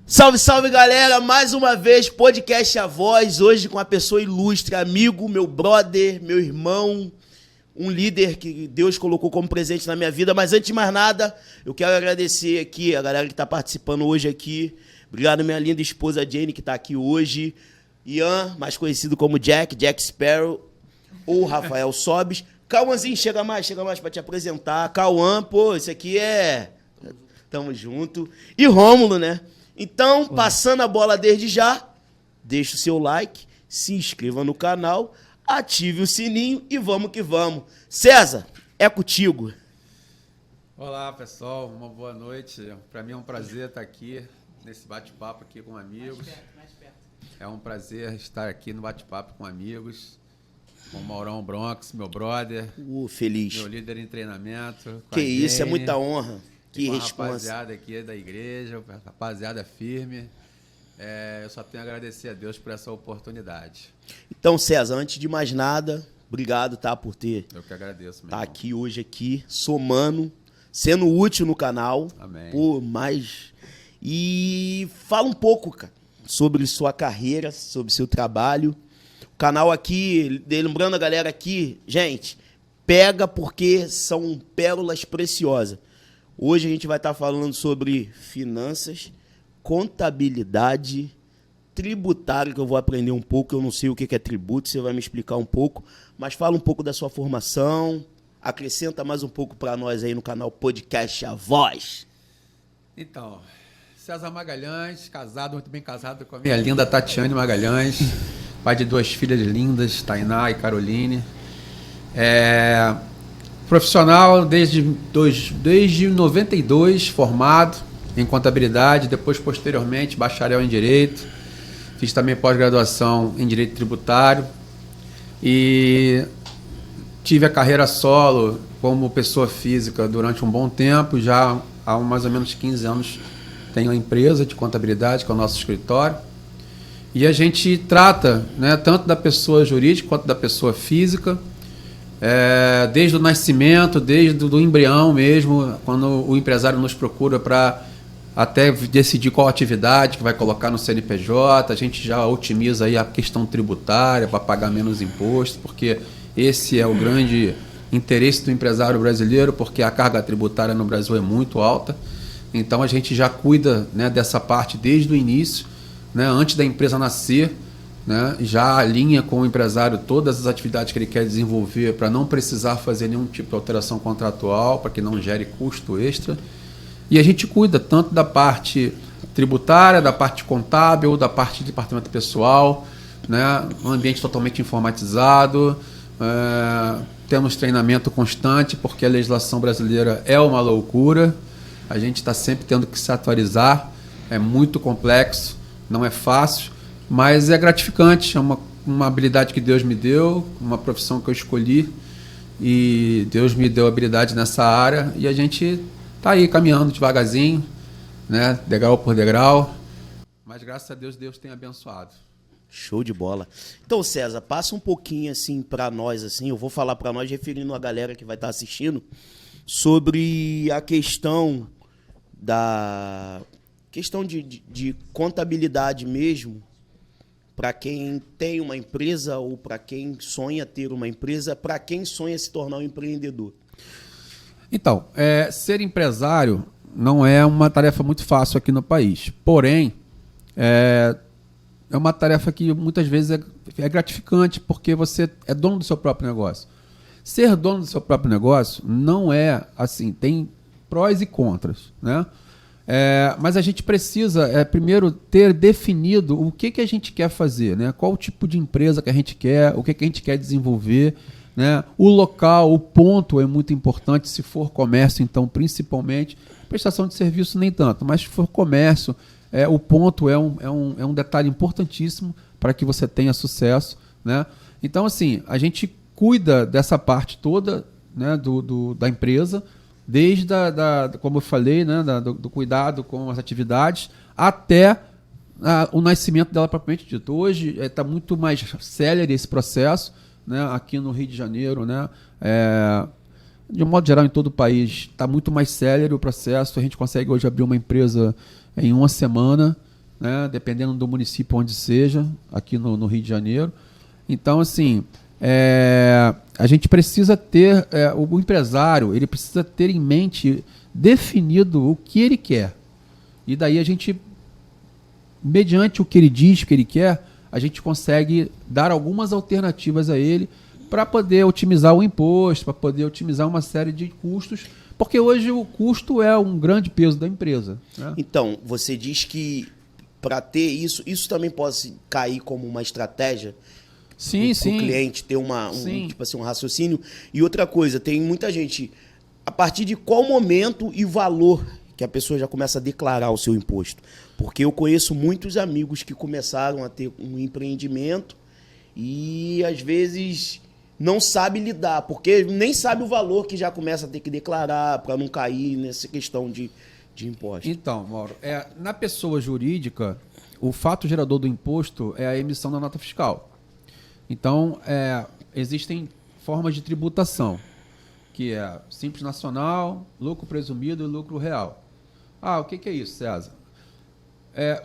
Salve, salve, galera! Mais uma vez, podcast A Voz, hoje com uma pessoa ilustre, amigo, meu brother, meu irmão, um líder que Deus colocou como presente na minha vida. Mas antes de mais nada, eu quero agradecer aqui a galera que está participando hoje aqui. Obrigado, minha linda esposa Jane, que está aqui hoje. Ian, mais conhecido como Jack Sparrow, ou Rafael Sobes. Cauãzinho, chega mais para te apresentar. Cauã, pô, esse aqui é... Tamo junto. E Rômulo, né? Então, passando a bola desde já, deixa o seu like, se inscreva no canal, ative o sininho e vamos que vamos. César, é contigo. Olá, pessoal, uma boa noite. Para mim é um prazer estar aqui nesse bate-papo aqui com amigos. Mais perto. É um prazer estar aqui no bate-papo com amigos, com o Maurão Bronx, meu brother, Feliz. meu líder em treinamento. Que isso, é muita honra. Que com a responsa. rapaziada aqui da igreja, rapaziada firme. Eu só tenho a agradecer a Deus por essa oportunidade. Então, César, antes de mais nada, obrigado, tá, por ter Eu que agradeço, meu tá irmão. aqui hoje, aqui, somando, sendo útil no canal. Amém. Por mais... E fala um pouco, cara, sobre sua carreira, sobre seu trabalho. O canal aqui, lembrando a galera aqui, gente, pega porque são pérolas preciosas. Hoje a gente vai estar falando sobre finanças, contabilidade, tributário, que eu vou aprender um pouco. Eu não sei o que é tributo, você vai me explicar um pouco. Mas fala um pouco da sua formação, acrescenta mais um pouco para nós aí no canal Podcast A Voz. Então, César Magalhães, casado, muito bem casado com a minha linda Tatiane Magalhães, pai de duas filhas lindas, Tainá e Caroline. Profissional desde 92, formado em contabilidade, depois posteriormente bacharel em Direito. Fiz também pós-graduação em Direito Tributário e tive a carreira solo como pessoa física durante um bom tempo. Já há mais ou menos 15 anos tenho uma empresa de contabilidade, que é o nosso escritório. E a gente trata, né, tanto da pessoa jurídica quanto da pessoa física, desde o nascimento, desde o embrião mesmo, quando o empresário nos procura para até decidir qual atividade que vai colocar no CNPJ, a gente já otimiza aí a questão tributária para pagar menos imposto, porque esse é o grande interesse do empresário brasileiro, porque a carga tributária no Brasil é muito alta. Então a gente já cuida, né, dessa parte desde o início, né, antes da empresa nascer, né, já alinha com o empresário todas as atividades que ele quer desenvolver para não precisar fazer nenhum tipo de alteração contratual, para que não gere custo extra. E a gente cuida tanto da parte tributária, da parte contábil, da parte de departamento pessoal, né, um ambiente totalmente informatizado. Temos treinamento constante, porque a legislação brasileira é uma loucura. A gente está sempre tendo que se atualizar. É muito complexo, não é fácil. Mas é gratificante, é uma habilidade que Deus me deu, uma profissão que eu escolhi e Deus me deu habilidade nessa área e a gente está aí caminhando devagarzinho, né, degrau por degrau, mas graças a Deus, Deus tem abençoado. Show de bola. Então, César, passa um pouquinho assim para nós, assim, eu vou falar para nós, referindo a galera que vai estar assistindo, sobre a questão de contabilidade mesmo, para quem tem uma empresa ou para quem sonha ter uma empresa, para quem sonha se tornar um empreendedor. Então, ser empresário não é uma tarefa muito fácil aqui no país. Porém, é uma tarefa que muitas vezes é gratificante, porque você é dono do seu próprio negócio. Ser dono do seu próprio negócio não é assim, tem prós e contras, né? Mas a gente precisa primeiro ter definido o que a gente quer fazer, né? Qual o tipo de empresa que a gente quer, o que a gente quer desenvolver, né? O local, o ponto é muito importante, se for comércio, então, principalmente. Prestação de serviço nem tanto, mas se for comércio, o ponto é um detalhe importantíssimo para que você tenha sucesso, né? Então, assim, a gente cuida dessa parte toda, né, da empresa, desde como eu falei, né, do cuidado com as atividades até o nascimento dela propriamente dito. Hoje está muito mais célere esse processo, né, aqui no Rio de Janeiro, né, de um modo geral em todo o país está muito mais célere o processo. A gente consegue hoje abrir uma empresa em uma semana, né? Dependendo do município onde seja, aqui no Rio de Janeiro. Então, assim, a gente precisa ter, o empresário, ele precisa ter em mente definido o que ele quer. E daí a gente, mediante o que ele diz que ele quer, a gente consegue dar algumas alternativas a ele para poder otimizar o imposto, para poder otimizar uma série de custos, porque hoje o custo é um grande peso da empresa, né? Então, você diz que para ter isso também pode cair como uma estratégia Sim, para o sim. cliente ter Sim. tipo assim, um raciocínio. E outra coisa, tem muita gente, a partir de qual momento e valor que a pessoa já começa a declarar o seu imposto? Porque eu conheço muitos amigos que começaram a ter um empreendimento e às vezes não sabe lidar, porque nem sabe o valor que já começa a ter que declarar para não cair nessa questão de imposto. Então, Mauro, na pessoa jurídica, o fato gerador do imposto é a emissão da nota fiscal. Então, existem formas de tributação, que é Simples Nacional, lucro presumido e lucro real. Ah, o que é isso, César?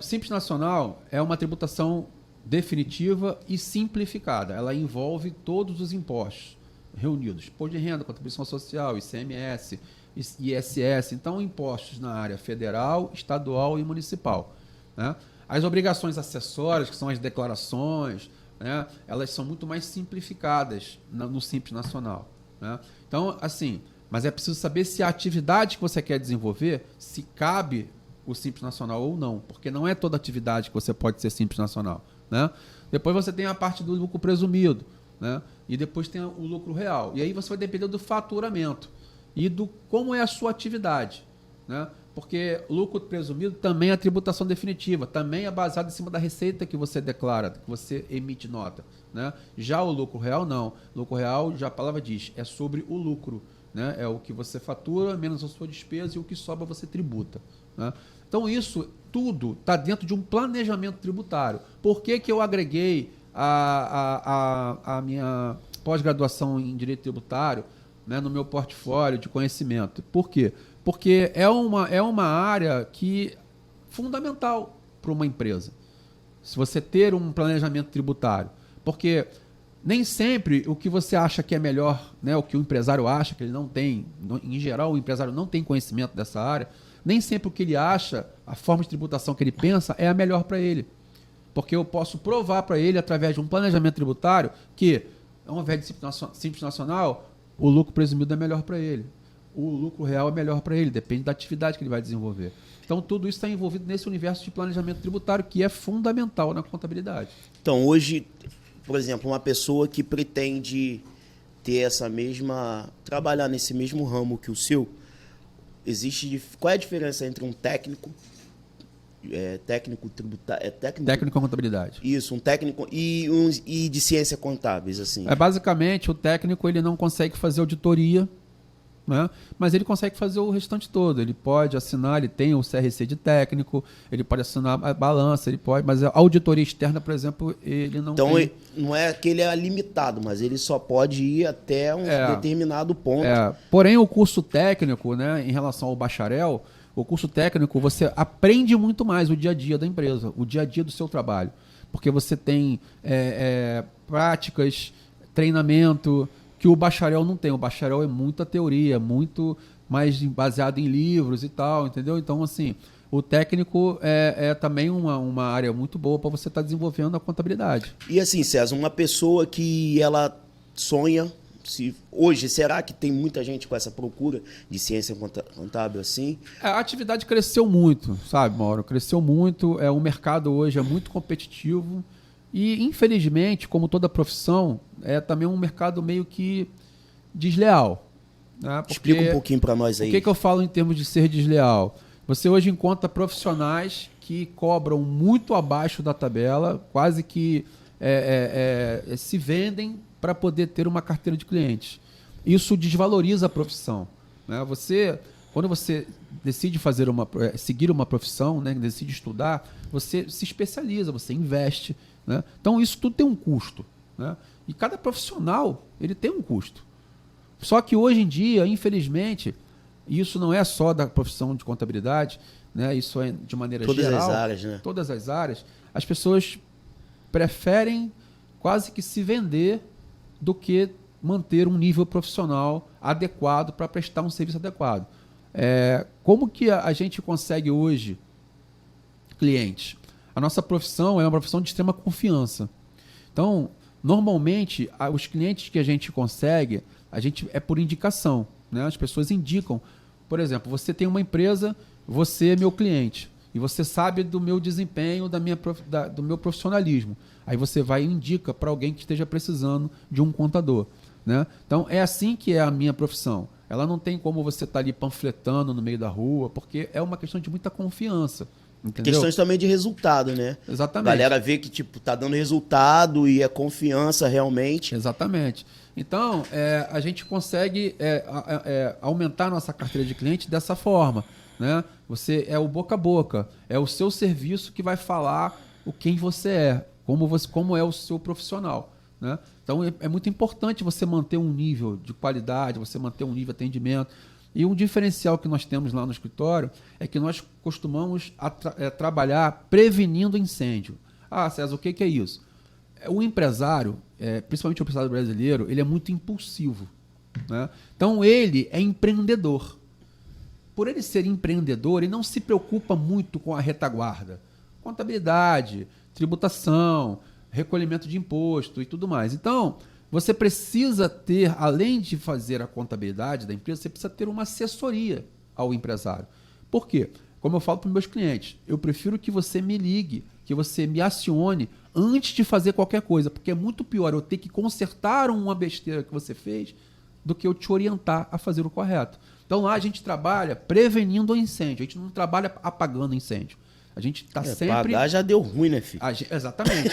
Simples Nacional é uma tributação definitiva e simplificada. Ela envolve todos os impostos reunidos. Imposto de renda, contribuição social, ICMS, ISS. Então, impostos na área federal, estadual e municipal, né? As obrigações acessórias, que são as declarações, né, elas são muito mais simplificadas no Simples Nacional, né? Então, assim, mas é preciso saber se a atividade que você quer desenvolver, se cabe o Simples Nacional ou não, porque não é toda atividade que você pode ser Simples Nacional, né? Depois você tem a parte do lucro presumido, né? E depois tem o lucro real. E aí você vai depender do faturamento e do como é a sua atividade, né? Porque o lucro presumido também é a tributação definitiva, também é baseado em cima da receita que você declara, que você emite nota, né? Já o lucro real não. O lucro real, já a palavra diz, é sobre o lucro, né? É o que você fatura menos a sua despesa e o que sobra você tributa, né? Então isso tudo está dentro de um planejamento tributário. Por que eu agreguei a minha pós-graduação em Direito Tributário, né, no meu portfólio de conhecimento? Por quê? Porque é uma área que fundamental para uma empresa. Se você ter um planejamento tributário. Porque nem sempre o que você acha que é melhor, né, o que o empresário acha que ele não tem, em geral o empresário não tem conhecimento dessa área, nem sempre o que ele acha, a forma de tributação que ele pensa é a melhor para ele. Porque eu posso provar para ele, através de um planejamento tributário, que, ao invés de Simples Nacional, o lucro presumido é melhor para ele. O lucro real é melhor para ele, depende da atividade que ele vai desenvolver. Então, tudo isso está envolvido nesse universo de planejamento tributário, que é fundamental na contabilidade. Então, hoje, por exemplo, uma pessoa que pretende ter trabalhar nesse mesmo ramo que o seu, qual é a diferença entre um técnico tributário, técnico em contabilidade. Isso, um técnico e de ciência contábeis, assim. Basicamente, o técnico ele não consegue fazer auditoria, né? Mas ele consegue fazer o restante todo. Ele pode assinar, ele tem o CRC de técnico, ele pode assinar a balança, mas a auditoria externa, por exemplo, ele não tem. Então, não é que ele é limitado, mas ele só pode ir até um determinado ponto. Porém, o curso técnico, né, em relação ao bacharel, o curso técnico, você aprende muito mais o dia a dia da empresa, o dia a dia do seu trabalho. Porque você tem práticas, treinamento, que o bacharel não tem. O bacharel é muita teoria, muito mais baseado em livros e tal, entendeu? Então, assim, o técnico é também uma área muito boa para você estar desenvolvendo a contabilidade. E assim, César, uma pessoa que ela sonha, hoje, será que tem muita gente com essa procura de ciência contábil assim? A atividade cresceu muito, sabe, Mauro? Cresceu muito, o mercado hoje é muito competitivo. E, infelizmente, como toda profissão, é também um mercado meio que desleal, né? Explica um pouquinho para nós aí. O que eu falo em termos de ser desleal? Você hoje encontra profissionais que cobram muito abaixo da tabela, quase que se vendem para poder ter uma carteira de clientes. Isso desvaloriza a profissão, né? Quando você decide seguir uma profissão, né, decide estudar, você se especializa, você investe, né? Então, isso tudo tem um custo, né? E cada profissional ele tem um custo. Só que hoje em dia, infelizmente, E isso não é só da profissão de contabilidade, né? Isso é de maneira geral. Todas as áreas, né? Todas as áreas. As pessoas preferem quase que se vender do que manter um nível profissional adequado para prestar um serviço adequado. Como que a gente consegue hoje clientes? A nossa profissão é uma profissão de extrema confiança. Então, normalmente, os clientes que a gente consegue, é por indicação, né? As pessoas indicam. Por exemplo, você tem uma empresa, você é meu cliente, e você sabe do meu desempenho, do meu profissionalismo. Aí você vai e indica para alguém que esteja precisando de um contador, né? Então, é assim que é a minha profissão. Ela não tem como você estar ali panfletando no meio da rua, porque é uma questão de muita confiança. Entendeu? Questões também de resultado, né? Exatamente. A galera vê que tipo, tá dando resultado e é confiança realmente. Exatamente. Então, a gente consegue aumentar a nossa carteira de cliente dessa forma, né? Você é o boca a boca, é o seu serviço que vai falar quem você é, como é o seu profissional, né? Então, é muito importante você manter um nível de qualidade, você manter um nível de atendimento. E um diferencial que nós temos lá no escritório é que nós costumamos trabalhar prevenindo incêndio. Ah, César, o que é isso? O empresário, principalmente o empresário brasileiro, ele é muito impulsivo, né? Então, ele é empreendedor. Por ele ser empreendedor, ele não se preocupa muito com a retaguarda. Contabilidade, tributação, recolhimento de imposto e tudo mais. Então, você precisa ter, além de fazer a contabilidade da empresa, você precisa ter uma assessoria ao empresário. Por quê? Como eu falo para os meus clientes, eu prefiro que você me ligue, que você me acione antes de fazer qualquer coisa, porque é muito pior eu ter que consertar uma besteira que você fez do que eu te orientar a fazer o correto. Então lá a gente trabalha prevenindo o incêndio, a gente não trabalha apagando incêndio. A gente está sempre... Pagar já deu ruim, né, filho? Exatamente.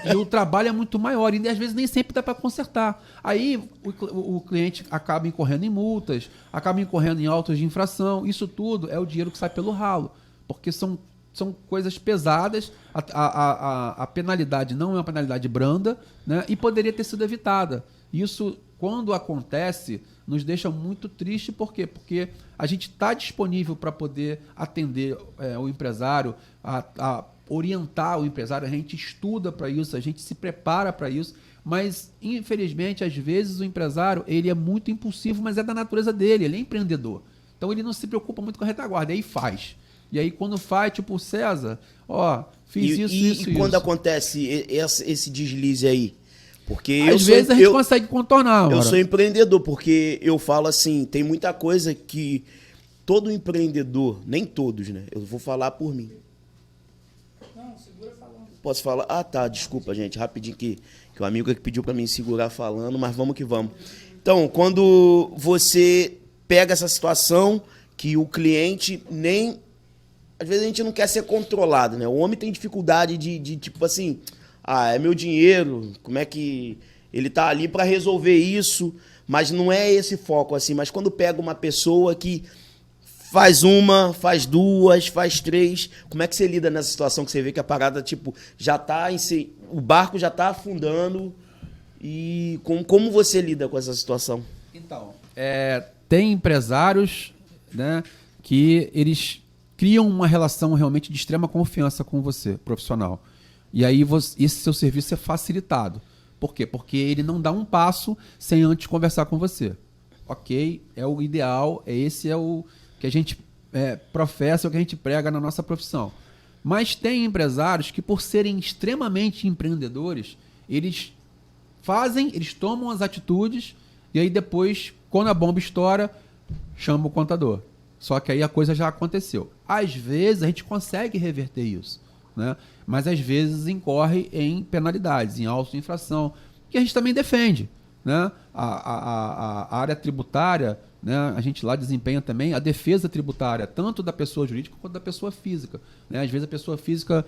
E o trabalho é muito maior e às vezes nem sempre dá para consertar. Aí o cliente acaba incorrendo em multas, acaba incorrendo em autos de infração. Isso tudo é o dinheiro que sai pelo ralo, porque são coisas pesadas. A penalidade não é uma penalidade branda, né? E poderia ter sido evitada. Isso, quando acontece, nos deixa muito triste. Por quê? Porque a gente está disponível para poder atender o empresário, a orientar o empresário, a gente estuda para isso, a gente se prepara para isso, mas, infelizmente, às vezes o empresário ele é muito impulsivo, mas é da natureza dele, ele é empreendedor. Então, ele não se preocupa muito com a retaguarda, e aí faz. E aí, quando faz, tipo, César, fiz isso. E quando acontece esse deslize aí? Porque às vezes a gente consegue contornar. Eu sou empreendedor, porque eu falo assim, tem muita coisa que todo empreendedor, nem todos, né? Eu vou falar por mim. Não, segura falando. Posso falar? Ah, tá, desculpa, gente, rapidinho que o amigo é que pediu para mim segurar falando, mas vamos que vamos. Então, quando você pega essa situação que o cliente nem... Às vezes a gente não quer ser controlado, né? O homem tem dificuldade de tipo assim... é meu dinheiro, como é que ele tá ali para resolver isso, mas não é esse foco assim. Mas quando pega uma pessoa que faz uma, faz duas, faz três, como é que você lida nessa situação que você vê que a parada, tipo, já tá o barco já tá afundando e como você lida com essa situação? Então, tem empresários, né, que eles criam uma relação realmente de extrema confiança com você, profissional. E aí esse seu serviço é facilitado. Por quê? Porque ele não dá um passo sem antes conversar com você. Ok, é o ideal, esse é o que a gente professa, é o que a gente prega na nossa profissão. Mas tem empresários que, por serem extremamente empreendedores, eles tomam as atitudes e aí depois, quando a bomba estoura, chama o contador. Só que aí a coisa já aconteceu. Às vezes a gente consegue reverter isso, né? Mas às vezes incorre em penalidades, em autos de infração, que a gente também defende, né? A área tributária, né? A gente lá desempenha também a defesa tributária, tanto da pessoa jurídica quanto da pessoa física, né? Às vezes a pessoa física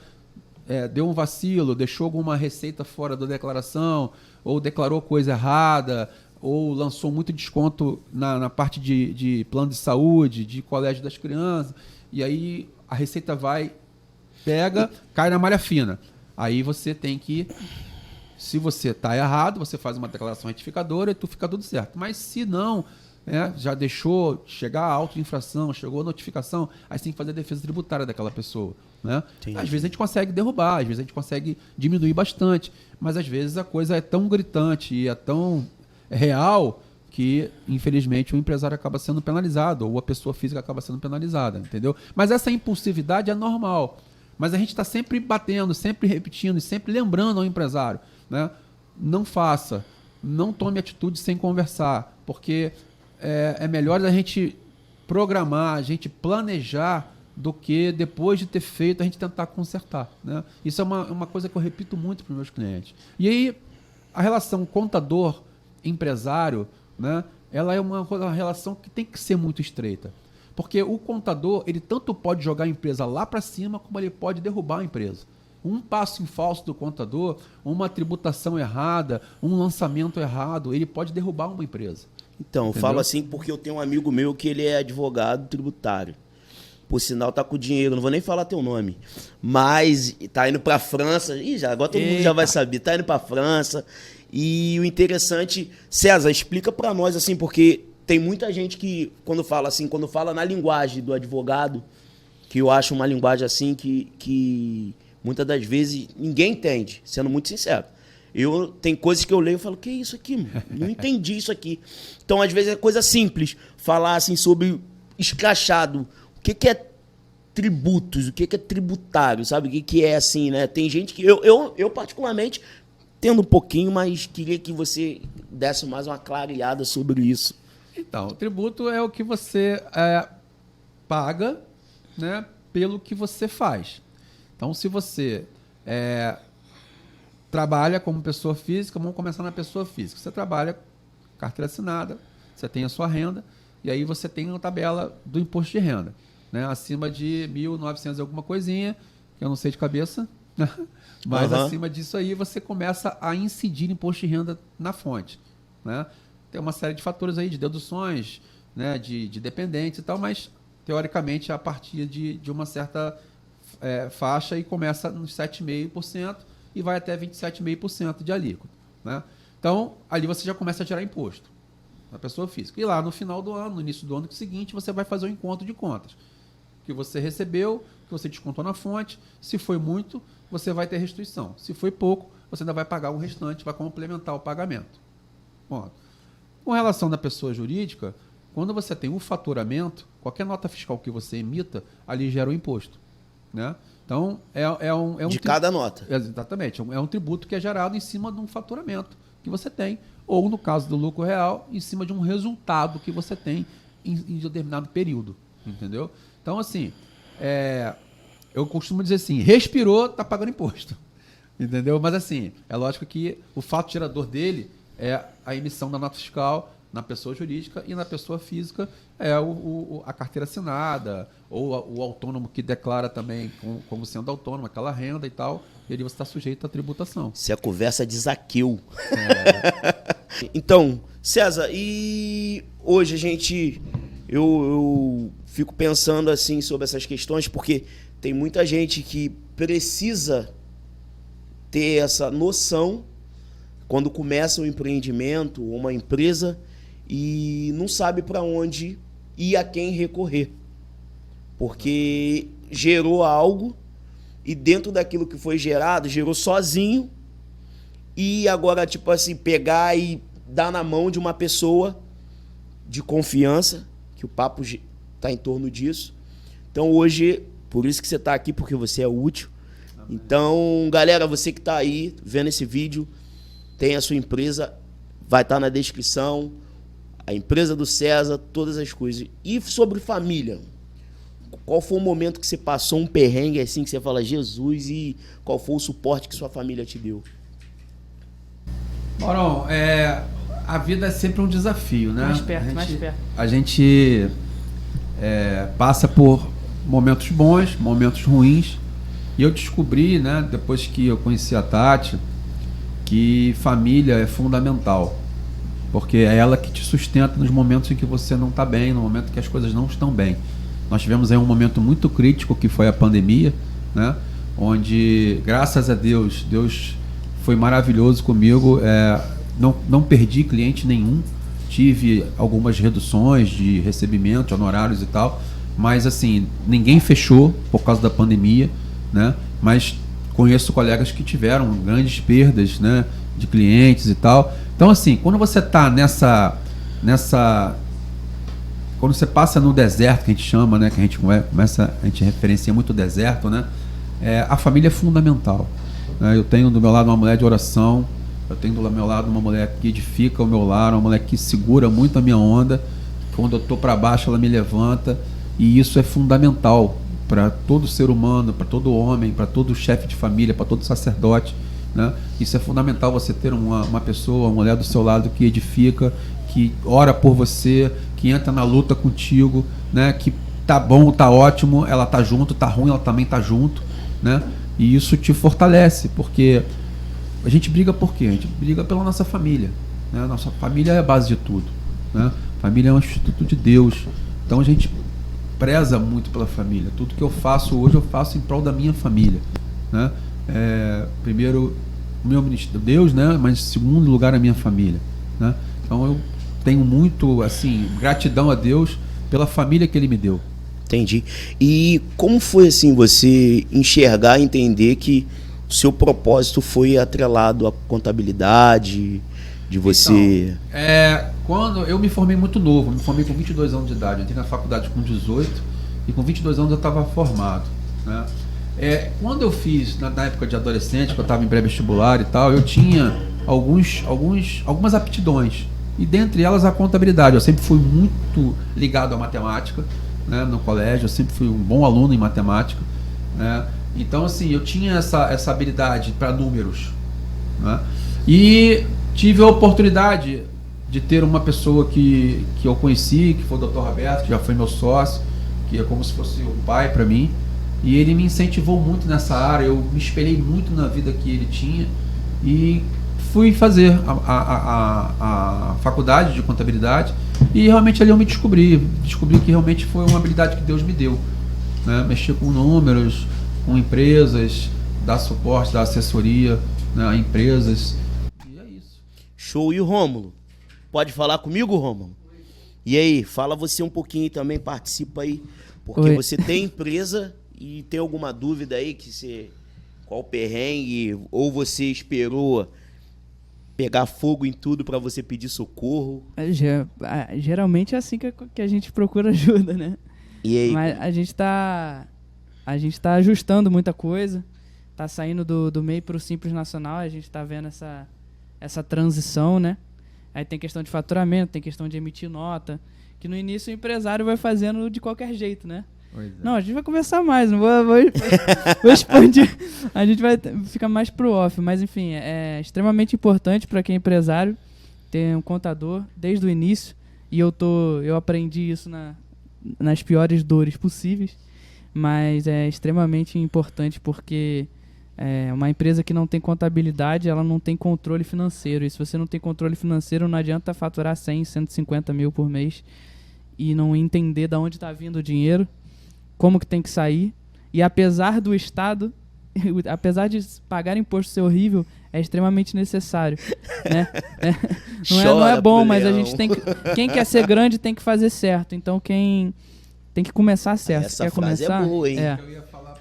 deu um vacilo, deixou alguma receita fora da declaração, ou declarou coisa errada, ou lançou muito desconto na parte de plano de saúde, de colégio das crianças, e aí a receita pega, cai na malha fina. Aí você tem que, se você está errado, você faz uma declaração retificadora e tu fica tudo certo. Mas se não, né, já deixou chegar a auto de infração, chegou a notificação, aí você tem que fazer a defesa tributária daquela pessoa. Né? Às vezes a gente consegue derrubar, às vezes a gente consegue diminuir bastante, mas às vezes a coisa é tão gritante e é tão real que, infelizmente, o empresário acaba sendo penalizado ou a pessoa física acaba sendo penalizada, entendeu? Mas essa impulsividade é normal. Mas a gente está sempre batendo, sempre repetindo e sempre lembrando ao empresário, né? Não faça, não tome atitude sem conversar, porque é melhor a gente programar, a gente planejar do que depois de ter feito a gente tentar consertar, né? Isso é uma coisa que eu repito muito para os meus clientes. E aí a relação contador-empresário, né, ela é uma relação que tem que ser muito estreita. Porque o contador, ele tanto pode jogar a empresa lá para cima, como ele pode derrubar a empresa. Um passo em falso do contador, uma tributação errada, um lançamento errado, ele pode derrubar uma empresa. Então, entendeu? eu falo assim porque eu tenho um amigo meu que ele é advogado tributário. Por sinal, tá com dinheiro, não vou nem falar teu nome. Mas tá indo pra França. Ih, agora todo mundo já vai saber. Tá indo pra França. E o interessante... César, explica pra nós, assim, porque tem muita gente que, quando fala na linguagem do advogado, que eu acho uma linguagem assim que muitas das vezes ninguém entende, sendo muito sincero. Tem coisas que eu leio e falo, que é isso aqui, mano? Não entendi isso aqui. Então, às vezes, é coisa simples. Falar, assim, sobre escrachado. O que é tributos? O que é tributário? Sabe? O que é, assim, né? Tem gente que... Eu particularmente, tendo um pouquinho, mas queria que você desse mais uma clareada sobre isso. Então, o tributo é o que você paga, né, pelo que você faz. Então, se você trabalha como pessoa física, vamos começar na pessoa física. Você trabalha carteira assinada, você tem a sua renda, e aí você tem uma tabela do imposto de renda, né, acima de 1.900 alguma coisinha, que eu não sei de cabeça, né? Mas acima disso aí você começa a incidir imposto de renda na fonte, né? Tem uma série de fatores aí, de deduções, né, de dependentes e tal, mas, teoricamente, a partir de uma certa faixa e começa nos 7,5% e vai até 27,5% de alíquota, né? Então, ali você já começa a tirar imposto da pessoa física. E lá no final do ano, no início do ano seguinte, você vai fazer o encontro de contas. Que você recebeu, que você descontou na fonte. Se foi muito, você vai ter restituição. Se foi pouco, você ainda vai pagar o restante, vai complementar o pagamento. Bom, com relação da pessoa jurídica, quando você tem o faturamento, qualquer nota fiscal que você emita, ali gera o imposto, né? Então, é um de cada nota. Exatamente. É um tributo que é gerado em cima de um faturamento que você tem, ou, no caso do lucro real, em cima de um resultado que você tem em determinado período, entendeu? Então, assim, eu costumo dizer assim, respirou, tá pagando imposto, entendeu? Mas, assim, é lógico que o fato gerador dele é a emissão da nota fiscal na pessoa jurídica e na pessoa física é a carteira assinada ou o autônomo que declara também como sendo autônomo aquela renda e tal, e ali você está sujeito à tributação. Isso é conversa de Zaqueu. Então, César, e hoje eu fico pensando assim sobre essas questões porque tem muita gente que precisa ter essa noção quando começa um empreendimento ou uma empresa e não sabe para onde e a quem recorrer. Porque gerou algo e dentro daquilo que foi gerado, gerou sozinho e agora, tipo assim, pegar e dar na mão de uma pessoa de confiança, que o papo está em torno disso. Então hoje, por isso que você está aqui, porque você é útil. Então, galera, você que está aí vendo esse vídeo, tem a sua empresa, vai estar na descrição, a empresa do César, todas as coisas. E sobre família, qual foi o momento que você passou um perrengue assim, que você fala, Jesus, e qual foi o suporte que sua família te deu? Morão, a vida é sempre um desafio, né? Mais perto. A gente passa por momentos bons, momentos ruins, e eu descobri, né, depois que eu conheci a Tati, que família é fundamental, porque é ela que te sustenta nos momentos em que você não está bem, no momento que as coisas não estão bem. Nós tivemos aí um momento muito crítico, que foi a pandemia, né? Onde, graças a Deus, Deus foi maravilhoso comigo, não perdi cliente nenhum, tive algumas reduções de recebimento, de honorários e tal, mas assim, ninguém fechou por causa da pandemia, né? Mas conheço colegas que tiveram grandes perdas, né, de clientes e tal. Então assim, quando você está quando você passa no deserto, que a gente chama, né, que a gente referencia muito o deserto, né, a família é fundamental, né? Eu tenho do meu lado uma mulher de oração, eu tenho do meu lado uma mulher que edifica o meu lar, uma mulher que segura muito a minha onda, quando eu estou para baixo ela me levanta, e isso é fundamental para todo ser humano, para todo homem, para todo chefe de família, para todo sacerdote, né? Isso é fundamental, você ter uma pessoa, uma mulher do seu lado que edifica, que ora por você, que entra na luta contigo, né? Que tá bom, tá ótimo, ela tá junto, tá ruim, ela também tá junto, né? E isso te fortalece, porque a gente briga por quê? A gente briga pela nossa família, né? A nossa família é a base de tudo, né? Família é um instituto de Deus, então a gente preza muito pela família. Tudo que eu faço hoje eu faço em prol da minha família, né? Primeiro o meu ministério, Deus, né? Mas em segundo lugar a minha família, né? Então eu tenho muito, assim, gratidão a Deus pela família que Ele me deu. Entendi. E como foi, assim, você enxergar, entender que o seu propósito foi atrelado à contabilidade, de você... Então, quando eu me formei muito novo, me formei com 22 anos de idade, eu entrei na faculdade com 18 e com 22 anos eu estava formado, né? Quando eu fiz, na época de adolescente, que eu estava em pré-vestibular e tal, eu tinha algumas aptidões, e dentre elas a contabilidade. Eu sempre fui muito ligado à matemática, né, no colégio, eu sempre fui um bom aluno em matemática, né? Então assim, eu tinha essa habilidade para números, né? E tive a oportunidade de ter uma pessoa que eu conheci, que foi o Dr. Roberto, que já foi meu sócio, que é como se fosse um pai para mim, e ele me incentivou muito nessa área. Eu me espelhei muito na vida que ele tinha e fui fazer a faculdade de contabilidade, e realmente ali eu me descobri que realmente foi uma habilidade que Deus me deu, né? Mexer com números, com empresas, dar suporte, dar assessoria, né, a empresas, e é isso. Show. E o Rômulo? Pode falar comigo, Rômulo? E aí, fala você um pouquinho também, participa aí, porque você tem empresa e tem alguma dúvida aí qual perrengue, ou você esperou pegar fogo em tudo para você pedir socorro? Geralmente é assim que a gente procura ajuda, né? E aí? Mas a gente tá ajustando muita coisa, tá saindo do MEI pro Simples Nacional, a gente tá vendo essa transição, né? Aí tem questão de faturamento, tem questão de emitir nota, que no início o empresário vai fazendo de qualquer jeito, né? Não, a gente vai conversar mais, não vou expandir. A gente vai ficar mais pro off, mas enfim, é extremamente importante para quem é empresário ter um contador desde o início, e eu aprendi isso nas piores dores possíveis, mas é extremamente importante porque uma empresa que não tem contabilidade, ela não tem controle financeiro, e se você não tem controle financeiro, não adianta faturar 100, 150 mil por mês e não entender de onde está vindo o dinheiro, como que tem que sair. E apesar do Estado, apesar de pagar imposto ser horrível, é extremamente necessário, né? Não é bom, mas a gente tem que... Quem quer ser grande tem que fazer certo. Então quem tem que começar certo. Essa quer frase começar, é boa, hein? Eu ia falar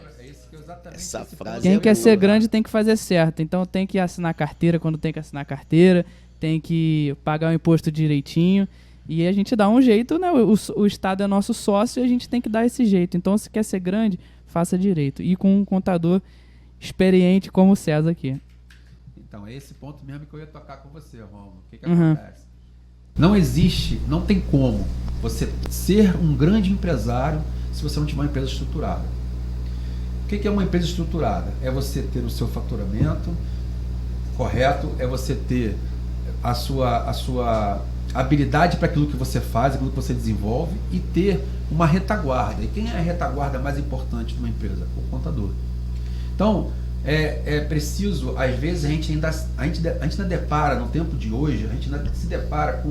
exatamente essa frase. Quem quer ser grande tem que fazer certo. Então tem que assinar carteira quando tem que assinar carteira, tem que pagar o imposto direitinho. E a gente dá um jeito, né? O Estado é nosso sócio e a gente tem que dar esse jeito. Então, se quer ser grande, faça direito. E com um contador experiente como o César aqui. Então, é esse ponto mesmo que eu ia tocar com você, Romulo. O que acontece? Não existe, não tem como você ser um grande empresário se você não tiver uma empresa estruturada. O que é uma empresa estruturada? É você ter o seu faturamento correto, é você ter a sua habilidade para aquilo que você faz, aquilo que você desenvolve, e ter uma retaguarda. E quem é a retaguarda mais importante de uma empresa? O contador. Então, é preciso, às vezes, a gente ainda depara, no tempo de hoje, a gente ainda se depara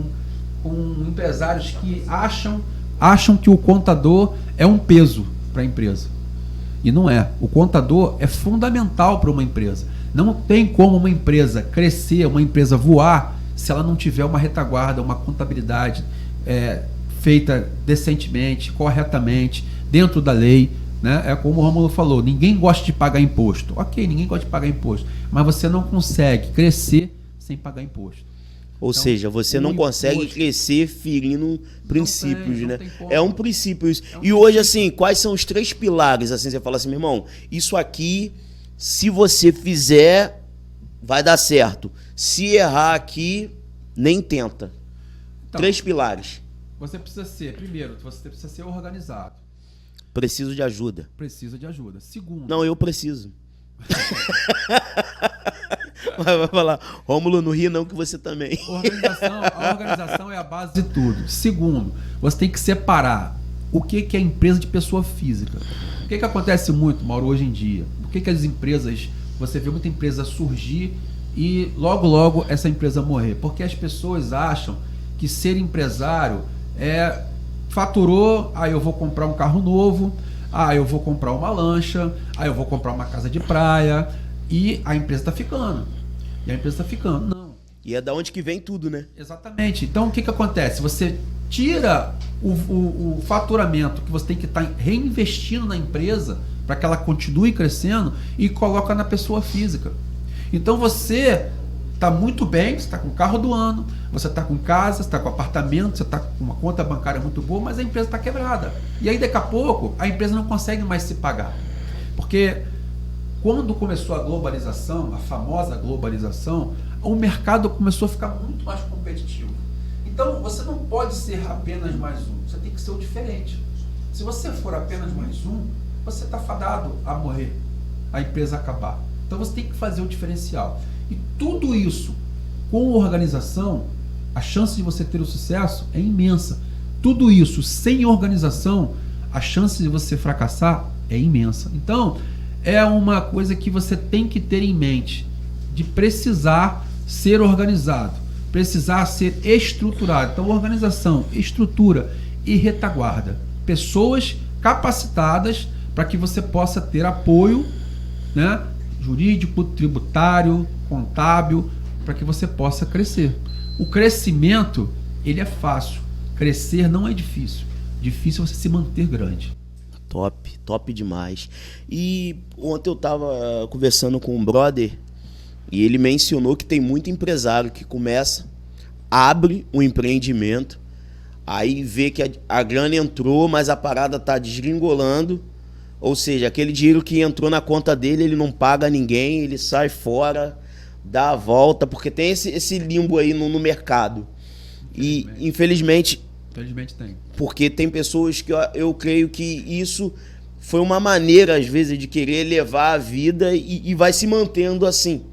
com empresários que acham que o contador é um peso para a empresa. E não é. O contador é fundamental para uma empresa. Não tem como uma empresa crescer, uma empresa voar, se ela não tiver uma retaguarda, uma contabilidade feita decentemente, corretamente, dentro da lei, né? É como o Rômulo falou, ninguém gosta de pagar imposto. Ok, ninguém gosta de pagar imposto, mas você não consegue crescer sem pagar imposto. Ou Então, seja, você não consegue crescer ferindo princípios, não né? tem como. É um princípio isso. É um E hoje, assim, quais são os 3 pilares? Assim, você fala assim, meu irmão, isso aqui, se você fizer, vai dar certo. Se errar aqui, nem tenta. Então, 3 pilares. Você precisa ser, primeiro, você precisa ser organizado. Preciso de ajuda. Precisa de ajuda. Segundo... Não, eu preciso. Vai falar, Rômulo, não ri não que você também. A organização é a base de tudo. Segundo, você tem que separar o que é empresa de pessoa física. O que acontece muito, Mauro, hoje em dia? Por que as empresas, você vê muita empresa surgir e logo essa empresa morrer? Porque as pessoas acham que ser empresário faturou, eu vou comprar um carro novo, eu vou comprar uma lancha, eu vou comprar uma casa de praia, e a empresa está ficando. E a empresa está ficando. Não. E é da onde que vem tudo, né? Exatamente. Então, o que acontece? Você tira o faturamento que você tem que estar reinvestindo na empresa para que ela continue crescendo e coloca na pessoa física. Então, você está muito bem, você está com o carro do ano, você está com casa, você está com apartamento, você está com uma conta bancária muito boa, mas a empresa está quebrada. E aí, daqui a pouco, a empresa não consegue mais se pagar. Porque... quando começou a globalização, a famosa globalização, o mercado começou a ficar muito mais competitivo. Então, você não pode ser apenas mais um, você tem que ser o diferente. Se você for apenas mais um, você está fadado a morrer, a empresa acabar. Então, você tem que fazer o diferencial. E tudo isso, com organização, a chance de você ter o sucesso é imensa. Tudo isso sem organização, a chance de você fracassar é imensa. Então, é uma coisa que você tem que ter em mente, de precisar ser organizado, precisar ser estruturado. Então, organização, estrutura e retaguarda. Pessoas capacitadas para que você possa ter apoio, né, jurídico, tributário, contábil, para que você possa crescer. O crescimento, ele é fácil. Crescer não é difícil. Difícil é você se manter grande. Top demais. E ontem eu tava conversando com um brother e ele mencionou que tem muito empresário que começa, abre um empreendimento, aí vê que a grana entrou, mas a parada tá desgringolando, ou seja, aquele dinheiro que entrou na conta dele, ele não paga ninguém, ele sai fora, dá a volta, porque tem esse limbo aí no mercado. E infelizmente tem. Porque tem pessoas que eu creio que isso foi uma maneira, às vezes, de querer levar a vida e vai se mantendo assim,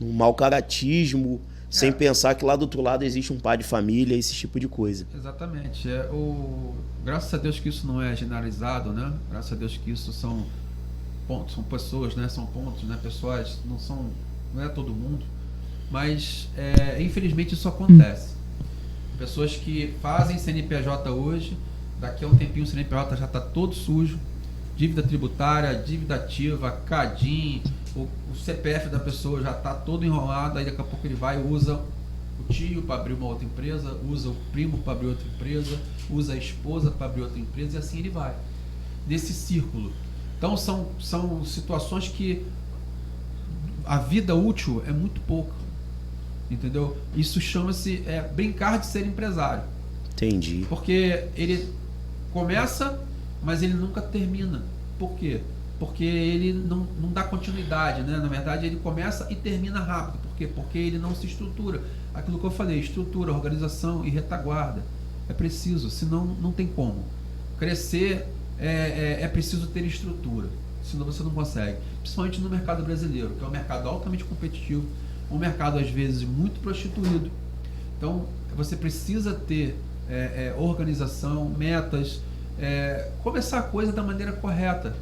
no mau caratismo, sem pensar que lá do outro lado existe um pai de família, esse tipo de coisa. Exatamente. Graças a Deus que isso não é generalizado, né? Graças a Deus que isso são pontos, são pessoas, né? São pontos, né? Pessoas, não é todo mundo, mas infelizmente isso acontece. Pessoas que fazem CNPJ hoje, daqui a um tempinho o CNPJ já está todo sujo, dívida tributária, dívida ativa, CADIM, o CPF da pessoa já está todo enrolado, aí daqui a pouco ele vai e usa o tio para abrir uma outra empresa, usa o primo para abrir outra empresa, usa a esposa para abrir outra empresa e assim ele vai, nesse círculo. Então são situações que a vida útil é muito pouca. Entendeu? Isso chama-se brincar de ser empresário. Entendi. Porque ele começa, mas ele nunca termina. Por quê? Porque ele não dá continuidade, né? Na verdade, ele começa e termina rápido. Por quê? Porque ele não se estrutura. Aquilo que eu falei, estrutura, organização e retaguarda. É preciso, senão não tem como. Crescer é preciso ter estrutura. Senão você não consegue. Principalmente no mercado brasileiro, que é um mercado altamente competitivo, um mercado às vezes muito prostituído. Então você precisa ter organização, metas, começar a coisa da maneira correta,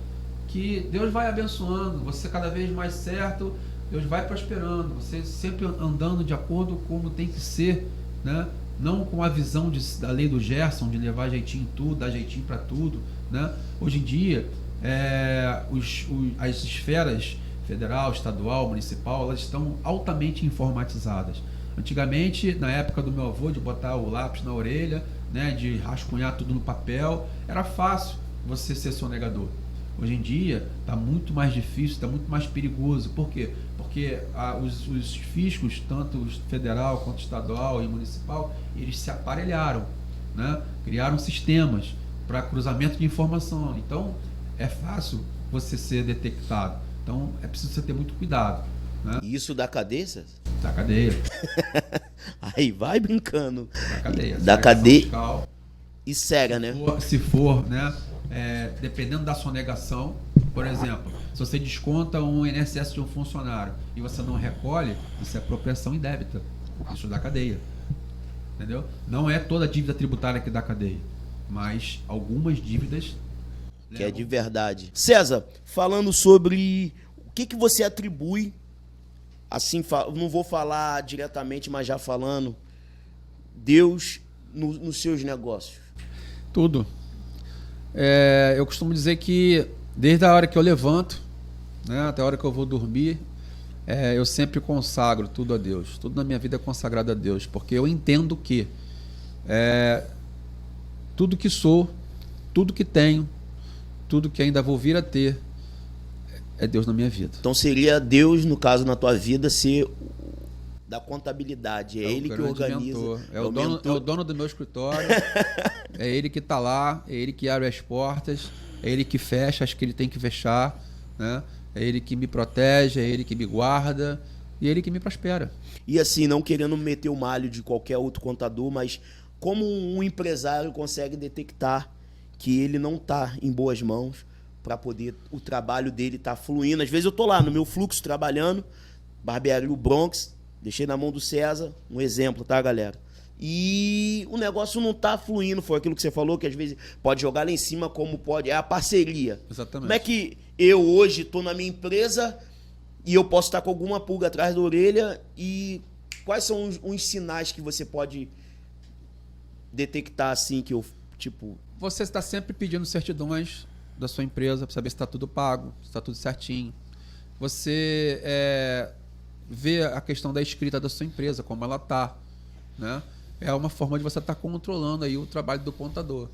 que Deus vai abençoando, você cada vez mais certo, Deus vai prosperando, você sempre andando de acordo com como tem que ser, né? Não com a visão da lei do Gerson, de levar jeitinho em tudo, dar jeitinho para tudo, né? Hoje em dia as esferas federal, estadual, municipal, elas estão altamente informatizadas. Antigamente, na época do meu avô, de botar o lápis na orelha, né, de rascunhar tudo no papel, era fácil você ser sonegador. Hoje em dia está muito mais difícil, está muito mais perigoso. Por quê? Porque os fiscos, tanto o federal quanto o estadual e municipal, eles se aparelharam, né? Criaram sistemas para cruzamento de informação. Então, é fácil você ser detectado. Então, é preciso você ter muito cuidado, né? E isso da cadeia? Da cadeia. Aí vai brincando. Da cadeia. Da cadeia. Fiscal, E cega, né? se for, né? Dependendo da sonegação, por exemplo, se você desconta um INSS de um funcionário e você não recolhe, isso é apropriação indébita. Isso dá cadeia. Entendeu? Não é toda dívida tributária que dá cadeia, mas algumas dívidas Que é de verdade. César, falando sobre o que você atribui, assim, não vou falar diretamente, mas já falando, Deus nos seus negócios. Tudo. Eu costumo dizer que desde a hora que eu levanto, né, até a hora que eu vou dormir, eu sempre consagro tudo a Deus. Tudo na minha vida é consagrado a Deus, porque eu entendo que tudo que sou, tudo que tenho, tudo que ainda vou vir a ter, é Deus na minha vida. Então seria Deus, no caso, na tua vida, ser da contabilidade. É ele que organiza. É o dono do meu escritório. É ele que está lá, é ele que abre as portas, é ele que fecha as que ele tem que fechar, né? É ele que me protege, é ele que me guarda e é ele que me prospera. E assim, não querendo meter o malho de qualquer outro contador, mas como um empresário consegue detectar que ele não está em boas mãos para poder o trabalho dele estar fluindo. Às vezes eu estou lá no meu fluxo trabalhando, barbearia o Bronx, deixei na mão do César, um exemplo, tá, galera? E o negócio não tá fluindo, foi aquilo que você falou, que às vezes pode jogar lá em cima, como pode, é a parceria. Exatamente. Como é que eu hoje estou na minha empresa e eu posso estar com alguma pulga atrás da orelha, e quais são os sinais que você pode detectar assim, que eu, tipo... Você está sempre pedindo certidões da sua empresa para saber se está tudo pago, se está tudo certinho. Você vê a questão da escrita da sua empresa, como ela está, né? É uma forma de você estar controlando aí o trabalho do contador.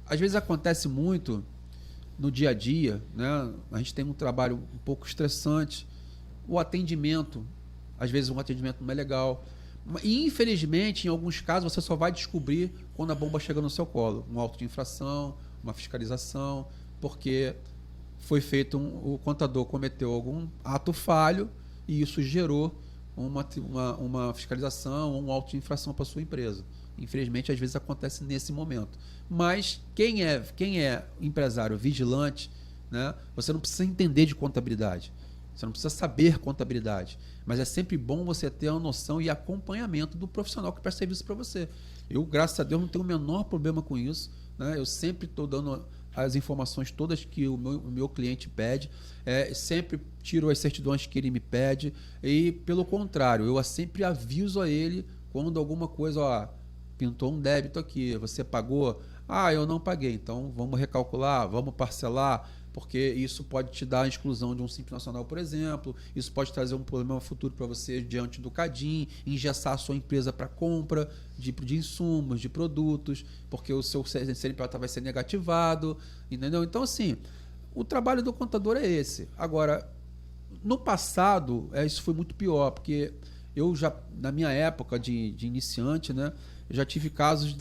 Às vezes acontece muito no dia a dia, né? A gente tem um trabalho um pouco estressante, o atendimento, às vezes um atendimento não é legal. E, infelizmente, em alguns casos, você só vai descobrir quando a bomba chega no seu colo. Um auto de infração, uma fiscalização, porque foi feito o contador cometeu algum ato falho e isso gerou uma fiscalização ou um auto de infração para a sua empresa. Infelizmente, às vezes acontece nesse momento. Mas quem é empresário vigilante, né, você não precisa entender de contabilidade. Você não precisa saber contabilidade, mas é sempre bom você ter uma noção e acompanhamento do profissional que presta serviço para você. Eu, graças a Deus, não tenho o menor problema com isso, né? Eu sempre estou dando as informações todas que o meu cliente pede, sempre tiro as certidões que ele me pede e, pelo contrário, eu sempre aviso a ele quando alguma coisa, pintou um débito aqui, você pagou? Eu não paguei, então vamos recalcular, vamos parcelar, porque isso pode te dar a exclusão de um Simples Nacional, por exemplo. Isso pode trazer um problema futuro para você diante do CADIM, engessar a sua empresa para compra de insumos, de produtos, porque o seu CNPJ vai ser negativado, entendeu? Então, assim, o trabalho do contador é esse. Agora, no passado, isso foi muito pior, porque eu já, na minha época de iniciante, né, eu já tive casos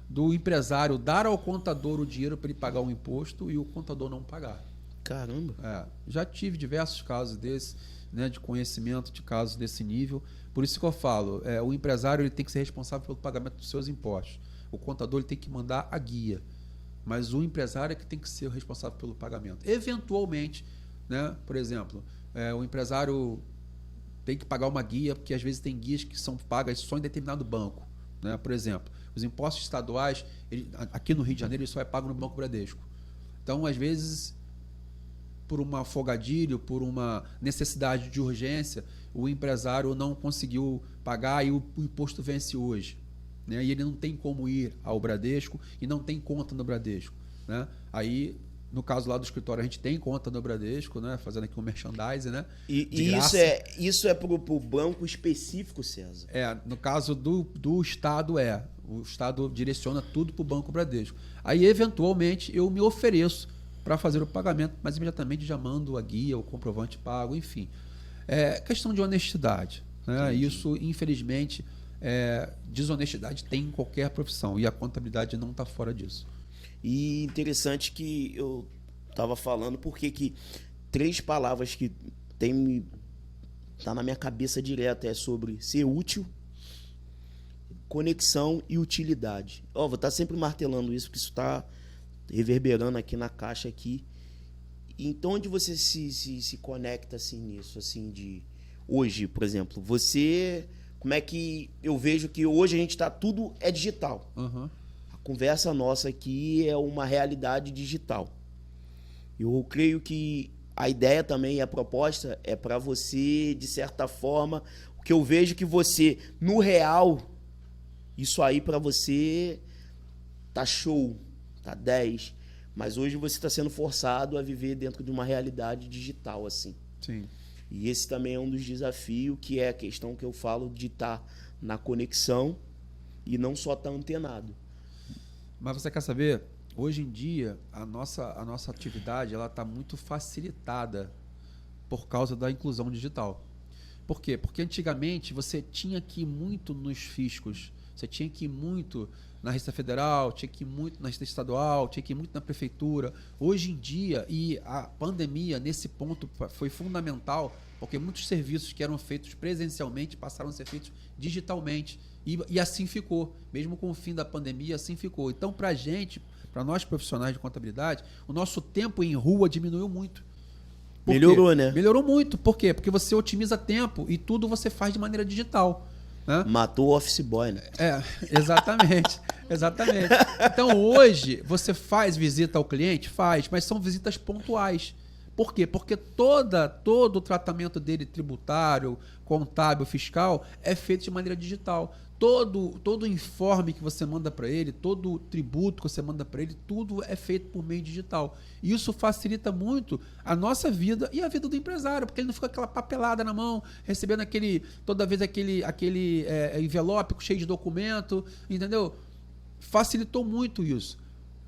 do empresário dar ao contador o dinheiro para ele pagar um imposto e o contador não pagar. Caramba! Já tive diversos casos desses, né, de conhecimento de casos desse nível. Por isso que eu falo, o empresário ele tem que ser responsável pelo pagamento dos seus impostos. O contador ele tem que mandar a guia, mas o empresário é que tem que ser o responsável pelo pagamento. Eventualmente, né, por exemplo, o empresário tem que pagar uma guia, porque às vezes tem guias que são pagas só em determinado banco, né? Por exemplo, os impostos estaduais, aqui no Rio de Janeiro, ele só é pago no Banco Bradesco. Então, às vezes, por uma folgadilho, por uma necessidade de urgência, o empresário não conseguiu pagar e o imposto vence hoje, né? E ele não tem como ir ao Bradesco e não tem conta no Bradesco, né? Aí No caso lá do escritório, a gente tem conta no Bradesco, né? Fazendo aqui um merchandising, né? E isso é pro banco específico, César? No caso do Estado o Estado direciona tudo para o Banco Bradesco. Aí, eventualmente, eu me ofereço para fazer o pagamento, mas imediatamente já mando a guia, o comprovante pago, enfim. É questão de honestidade, né? Isso, infelizmente, desonestidade tem em qualquer profissão e a contabilidade não está fora disso. E interessante que eu estava falando, porque que 3 palavras que tá na minha cabeça direto é sobre ser útil, conexão e utilidade. Vou estar sempre martelando isso, porque isso está reverberando aqui na caixa aqui. Então, onde você se conecta assim nisso, assim, de hoje, por exemplo, você, como é que eu vejo que hoje a gente tudo é digital. Uhum. A conversa nossa aqui é uma realidade digital. Eu creio que a ideia também e a proposta é para você, de certa forma, o que eu vejo que você, no real, isso aí para você tá show, tá 10, mas hoje você está sendo forçado a viver dentro de uma realidade digital, assim. Sim. E esse também é um dos desafios, que é a questão que eu falo de estar na conexão e não só estar antenado. Mas você quer saber? Hoje em dia, a nossa atividade está muito facilitada por causa da inclusão digital. Por quê? Porque antigamente você tinha que ir muito nos fiscos, você tinha que ir muito na Receita Federal, tinha que ir muito na Receita Estadual, tinha que ir muito na Prefeitura. Hoje em dia, e a pandemia nesse ponto foi fundamental, porque muitos serviços que eram feitos presencialmente passaram a ser feitos digitalmente. E assim ficou. Mesmo com o fim da pandemia, assim ficou. Então, para nós profissionais de contabilidade, o nosso tempo em rua diminuiu muito. Melhorou, né? Melhorou muito. Por quê? Porque você otimiza tempo e tudo você faz de maneira digital. Né? Matou o office boy, né? Exatamente. Exatamente. Então, hoje, você faz visita ao cliente? Faz, mas são visitas pontuais. Por quê? Porque todo o tratamento dele tributário, contábil, fiscal é feito de maneira digital. Todo o informe que você manda para ele, todo o tributo que você manda para ele, tudo é feito por meio digital. E isso facilita muito a nossa vida e a vida do empresário, porque ele não fica aquela papelada na mão, recebendo toda vez aquele envelope cheio de documento, entendeu? Facilitou muito isso.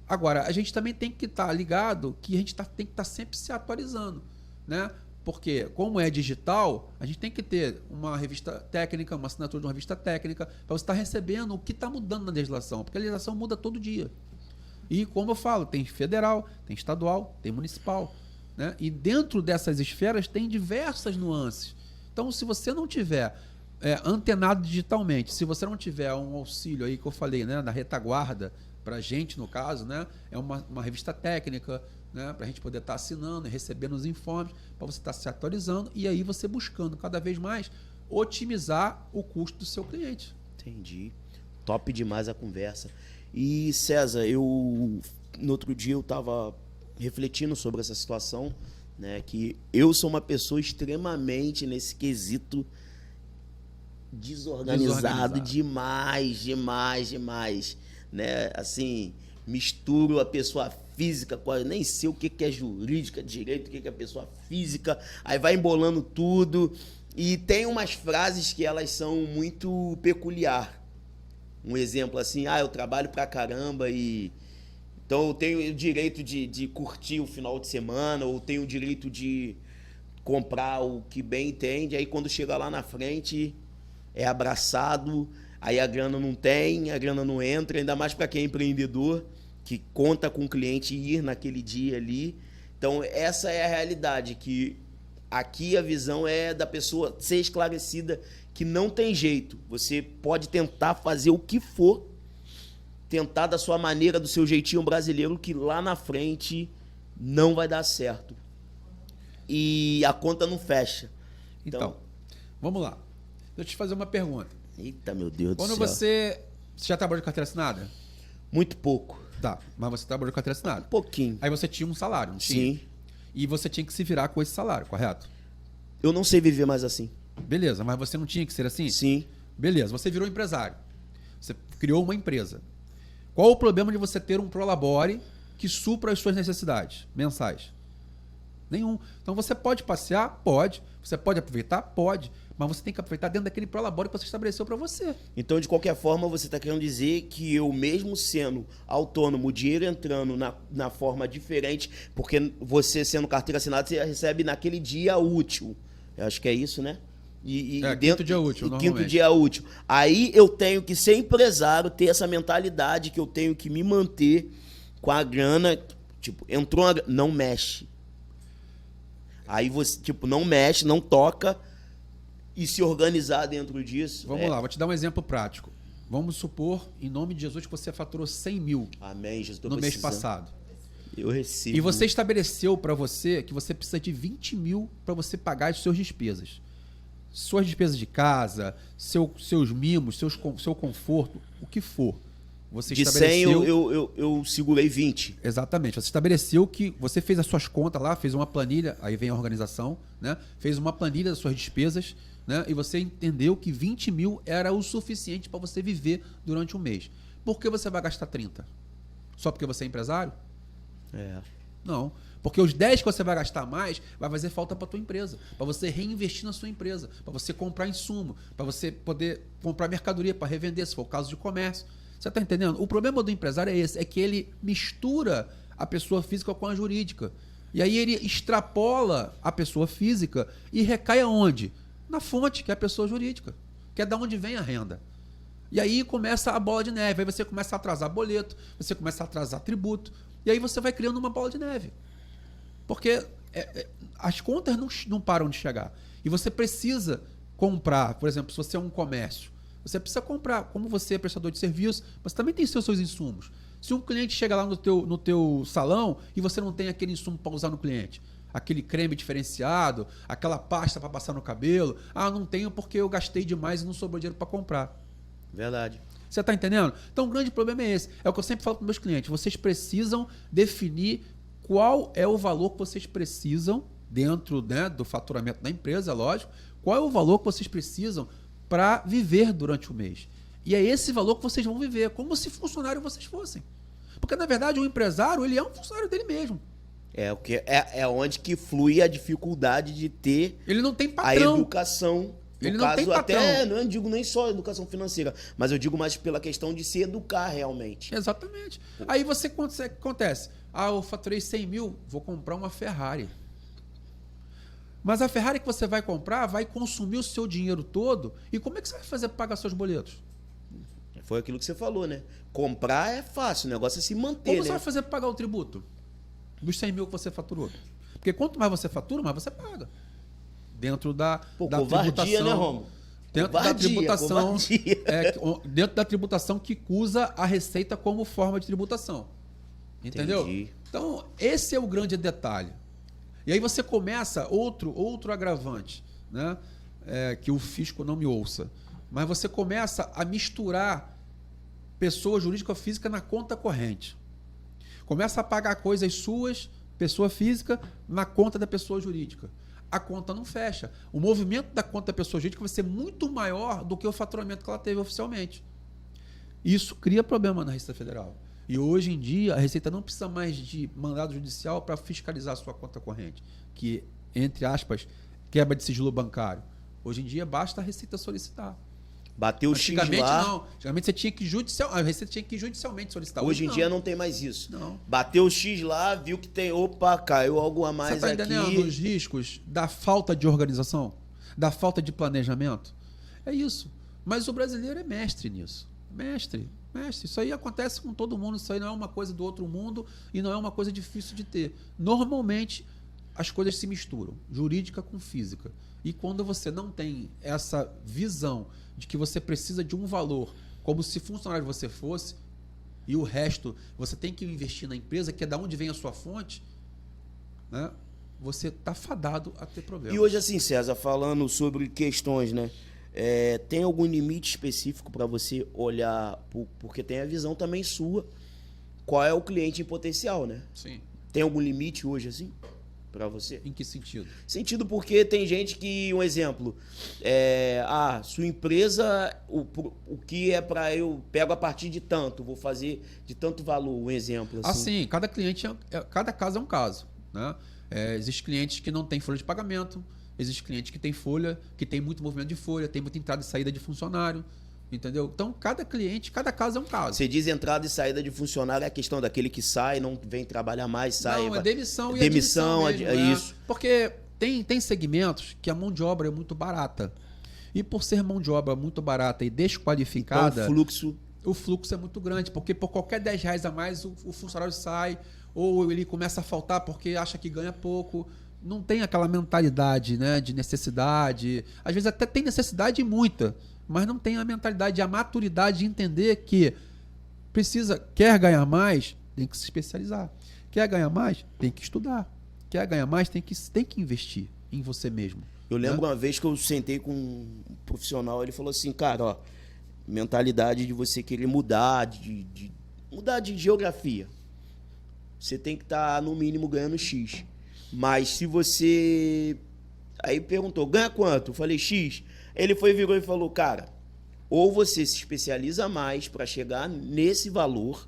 Agora, a gente também tem que estar ligado que a gente tem que estar sempre se atualizando, né? Porque, como é digital, a gente tem que ter uma revista técnica, uma assinatura de uma revista técnica, para você estar recebendo o que está mudando na legislação, porque a legislação muda todo dia. E, como eu falo, tem federal, tem estadual, tem municipal, né? E dentro dessas esferas tem diversas nuances. Então, se você não tiver antenado digitalmente, se você não tiver um auxílio aí que eu falei, né, da retaguarda, para a gente, no caso, né, é uma revista técnica, né, para a gente poder estar assinando e recebendo os informes, para você estar se atualizando e aí você buscando cada vez mais otimizar o custo do seu cliente. Entendi. Top demais a conversa. E, César, no outro dia eu estava refletindo sobre essa situação, né, que eu sou uma pessoa extremamente, nesse quesito, desorganizado demais, né? Assim, misturo a pessoa física com nem sei o que é jurídica, direito, o que é pessoa física, aí vai embolando tudo. E tem umas frases que elas são muito peculiar. Um exemplo assim, eu trabalho pra caramba e então eu tenho o direito de curtir o final de semana, ou tenho o direito de comprar o que bem entende, aí quando chega lá na frente é abraçado, aí a grana não tem, a grana não entra, ainda mais para quem é empreendedor, que conta com o cliente ir naquele dia ali. Então essa é a realidade, que aqui a visão é da pessoa ser esclarecida que não tem jeito. Você pode tentar fazer o que for, tentar da sua maneira, do seu jeitinho brasileiro, que lá na frente não vai dar certo. E a conta não fecha. Então vamos lá. Deixa eu te fazer uma pergunta. Eita, meu Deus do céu. Quando você já trabalhou de carteira assinada? Muito pouco. Tá, mas você trabalhou de carteira assinada. Um pouquinho. Aí você tinha um salário, não tinha? Sim. E você tinha que se virar com esse salário, correto? Eu não sei viver mais assim. Beleza, mas você não tinha que ser assim? Sim. Beleza, você virou empresário. Você criou uma empresa. Qual o problema de você ter um prolabore que supra as suas necessidades mensais? Nenhum. Então você pode passear? Pode. Você pode aproveitar? Pode. Mas você tem que aproveitar dentro daquele prolabore que você estabeleceu para você. Então, de qualquer forma, você está querendo dizer que eu, mesmo sendo autônomo, o dinheiro entrando na forma diferente, porque você sendo carteira assinada, você recebe naquele dia útil. Eu acho que é isso, né? Quinto dia útil, normalmente. Quinto dia útil. Aí eu tenho que ser empresário, ter essa mentalidade que eu tenho que me manter com a grana. Tipo, entrou uma grana, não mexe. Aí você, tipo, não mexe, não toca e se organizar dentro disso. Vamos lá, vou te dar um exemplo prático. Vamos supor, em nome de Jesus, que você faturou 100 mil. Amém, Jesus, no mês passado. Eu recebo. E você estabeleceu para você que você precisa de 20 mil para você pagar as suas despesas. Suas despesas de casa, seus mimos, seu conforto, o que for. Você de estabeleceu... 100 eu segurei 20. Exatamente. Você estabeleceu que você fez as suas contas lá, fez uma planilha, aí vem a organização, né? Fez uma planilha das suas despesas, né? E você entendeu que 20 mil era o suficiente para você viver durante um mês. Por que você vai gastar 30? Só porque você é empresário? Não. Porque os 10 que você vai gastar mais vai fazer falta para a tua empresa, para você reinvestir na sua empresa, para você comprar insumo, para você poder comprar mercadoria para revender, se for o caso de comércio. Você está entendendo? O problema do empresário é esse, é que ele mistura a pessoa física com a jurídica. E aí ele extrapola a pessoa física e recai aonde? Na fonte, que é a pessoa jurídica, que é da onde vem a renda. E aí começa a bola de neve, aí você começa a atrasar boleto, você começa a atrasar tributo, e aí você vai criando uma bola de neve. Porque as contas não param de chegar. E você precisa comprar, por exemplo, se você é um comércio, você precisa comprar, como você é prestador de serviço, você também tem seus insumos. Se um cliente chega lá no teu salão e você não tem aquele insumo para usar no cliente, aquele creme diferenciado, aquela pasta para passar no cabelo, não tenho porque eu gastei demais e não sobrou dinheiro para comprar. Verdade. Você está entendendo? Então o grande problema é esse. É o que eu sempre falo para meus clientes. Vocês precisam definir qual é o valor que vocês precisam dentro, né, do faturamento da empresa, lógico. Qual é o valor que vocês precisam para viver durante o mês. E é esse valor que vocês vão viver, como se funcionário vocês fossem. Porque, na verdade, o empresário, ele é um funcionário dele mesmo. É onde que flui a dificuldade de ter ele não tem patrão. A educação. No ele caso, não tem patrão. Até não digo nem só educação financeira, mas eu digo mais pela questão de se educar realmente. Exatamente. Aí você acontece, eu faturei 100 mil, vou comprar uma Ferrari. Mas a Ferrari que você vai comprar vai consumir o seu dinheiro todo. E como é que você vai fazer para pagar seus boletos? Foi aquilo que você falou, né? Comprar é fácil, o negócio é se manter, como né? você vai fazer para pagar o tributo dos 100 mil que você faturou? Porque quanto mais você fatura, mais você paga. Dentro da tributação, né, Romo? Dentro da tributação, dentro da tributação que usa a receita como forma de tributação. Entendeu? Entendi. Então, esse é o grande detalhe. E aí você começa outro agravante, né? Que o fisco não me ouça. Mas você começa a misturar pessoa jurídica ou física na conta corrente. Começa a pagar coisas suas, pessoa física, na conta da pessoa jurídica. A conta não fecha. O movimento da conta da pessoa jurídica vai ser muito maior do que o faturamento que ela teve oficialmente. Isso cria problema na Receita Federal. E hoje em dia a Receita não precisa mais de mandado judicial para fiscalizar a sua conta corrente, que, entre aspas, quebra de sigilo bancário. Hoje em dia basta a Receita solicitar. Bateu o X lá. Antigamente não. Antigamente você tinha que a Receita tinha que judicialmente solicitar. Hoje em dia não tem mais isso. Não. Bateu o X lá, viu que tem, caiu algo a mais você tá aqui. Entendendo os riscos da falta de organização, da falta de planejamento? É isso. Mas o brasileiro é mestre nisso. Mestre. Isso aí acontece com todo mundo, isso aí não é uma coisa do outro mundo e não é uma coisa difícil de ter. Normalmente as coisas se misturam, jurídica com física. E quando você não tem essa visão de que você precisa de um valor, como se funcionário você fosse, e o resto você tem que investir na empresa, que é da onde vem a sua fonte, né? Você está fadado a ter problemas. E hoje, assim, César, falando sobre questões, né? Tem algum limite específico para você olhar, porque tem a visão também sua, qual é o cliente em potencial, né? Sim. Tem algum limite hoje, assim? pra você? Em que sentido? Sentido porque tem gente que, um exemplo, sua empresa, o que é para eu pego a partir de tanto, vou fazer de tanto valor, um exemplo. Assim, cada cliente, cada caso é um caso, né? Existem clientes que não têm folha de pagamento, existe cliente que tem folha, que tem muito movimento de folha, tem muita entrada e saída de funcionário, entendeu? Então, cada cliente, cada caso é um caso. Você diz entrada e saída de funcionário, é a questão daquele que sai, não vem trabalhar mais, sai... Não, é demissão e demissão, mesmo, é isso. Porque tem segmentos que a mão de obra é muito barata. E por ser mão de obra muito barata e desqualificada... Então, o fluxo é muito grande, porque por qualquer R$10 a mais o funcionário sai, ou ele começa a faltar porque acha que ganha pouco. Não tem aquela mentalidade, né, de necessidade. Às vezes até tem necessidade e muita, mas não tem a mentalidade, a maturidade de entender que quer ganhar mais, tem que se especializar. Quer ganhar mais, tem que estudar. Quer ganhar mais, tem que investir em você mesmo. Eu lembro uma vez que eu sentei com um profissional, ele falou assim, cara, ó, mentalidade de você querer mudar, mudar de geografia. Você tem que estar, no mínimo, ganhando X. Mas se você... Aí perguntou, ganha quanto? Eu falei, X. Ele virou e falou, cara, ou você se especializa mais para chegar nesse valor,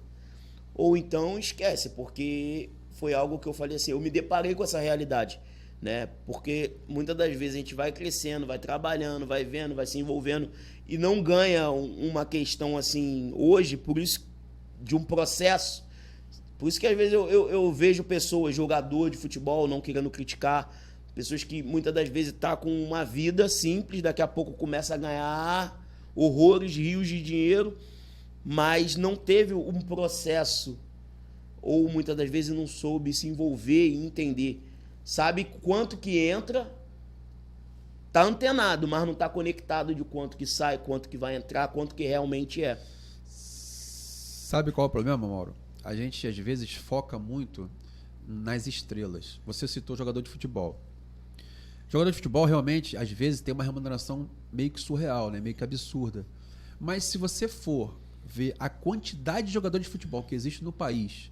ou então esquece, porque foi algo que eu falei assim, eu me deparei com essa realidade, né? Porque muitas das vezes a gente vai crescendo, vai trabalhando, vai vendo, vai se envolvendo e não ganha uma questão assim hoje, por isso, de um processo. Por isso que às vezes eu vejo pessoas, jogador de futebol, não querendo criticar, pessoas que muitas das vezes tá com uma vida simples, daqui a pouco começa a ganhar horrores, rios de dinheiro, mas não teve um processo, ou muitas das vezes não soube se envolver e entender. Sabe quanto que entra, tá antenado, mas não tá conectado de quanto que sai, quanto que vai entrar, quanto que realmente é. Sabe qual é o problema, Mauro? A gente às vezes foca muito nas estrelas. Você citou jogador de futebol. Jogador de futebol realmente, às vezes, tem uma remuneração meio que surreal, né? Meio que absurda. Mas se você for ver a quantidade de jogadores de futebol que existe no país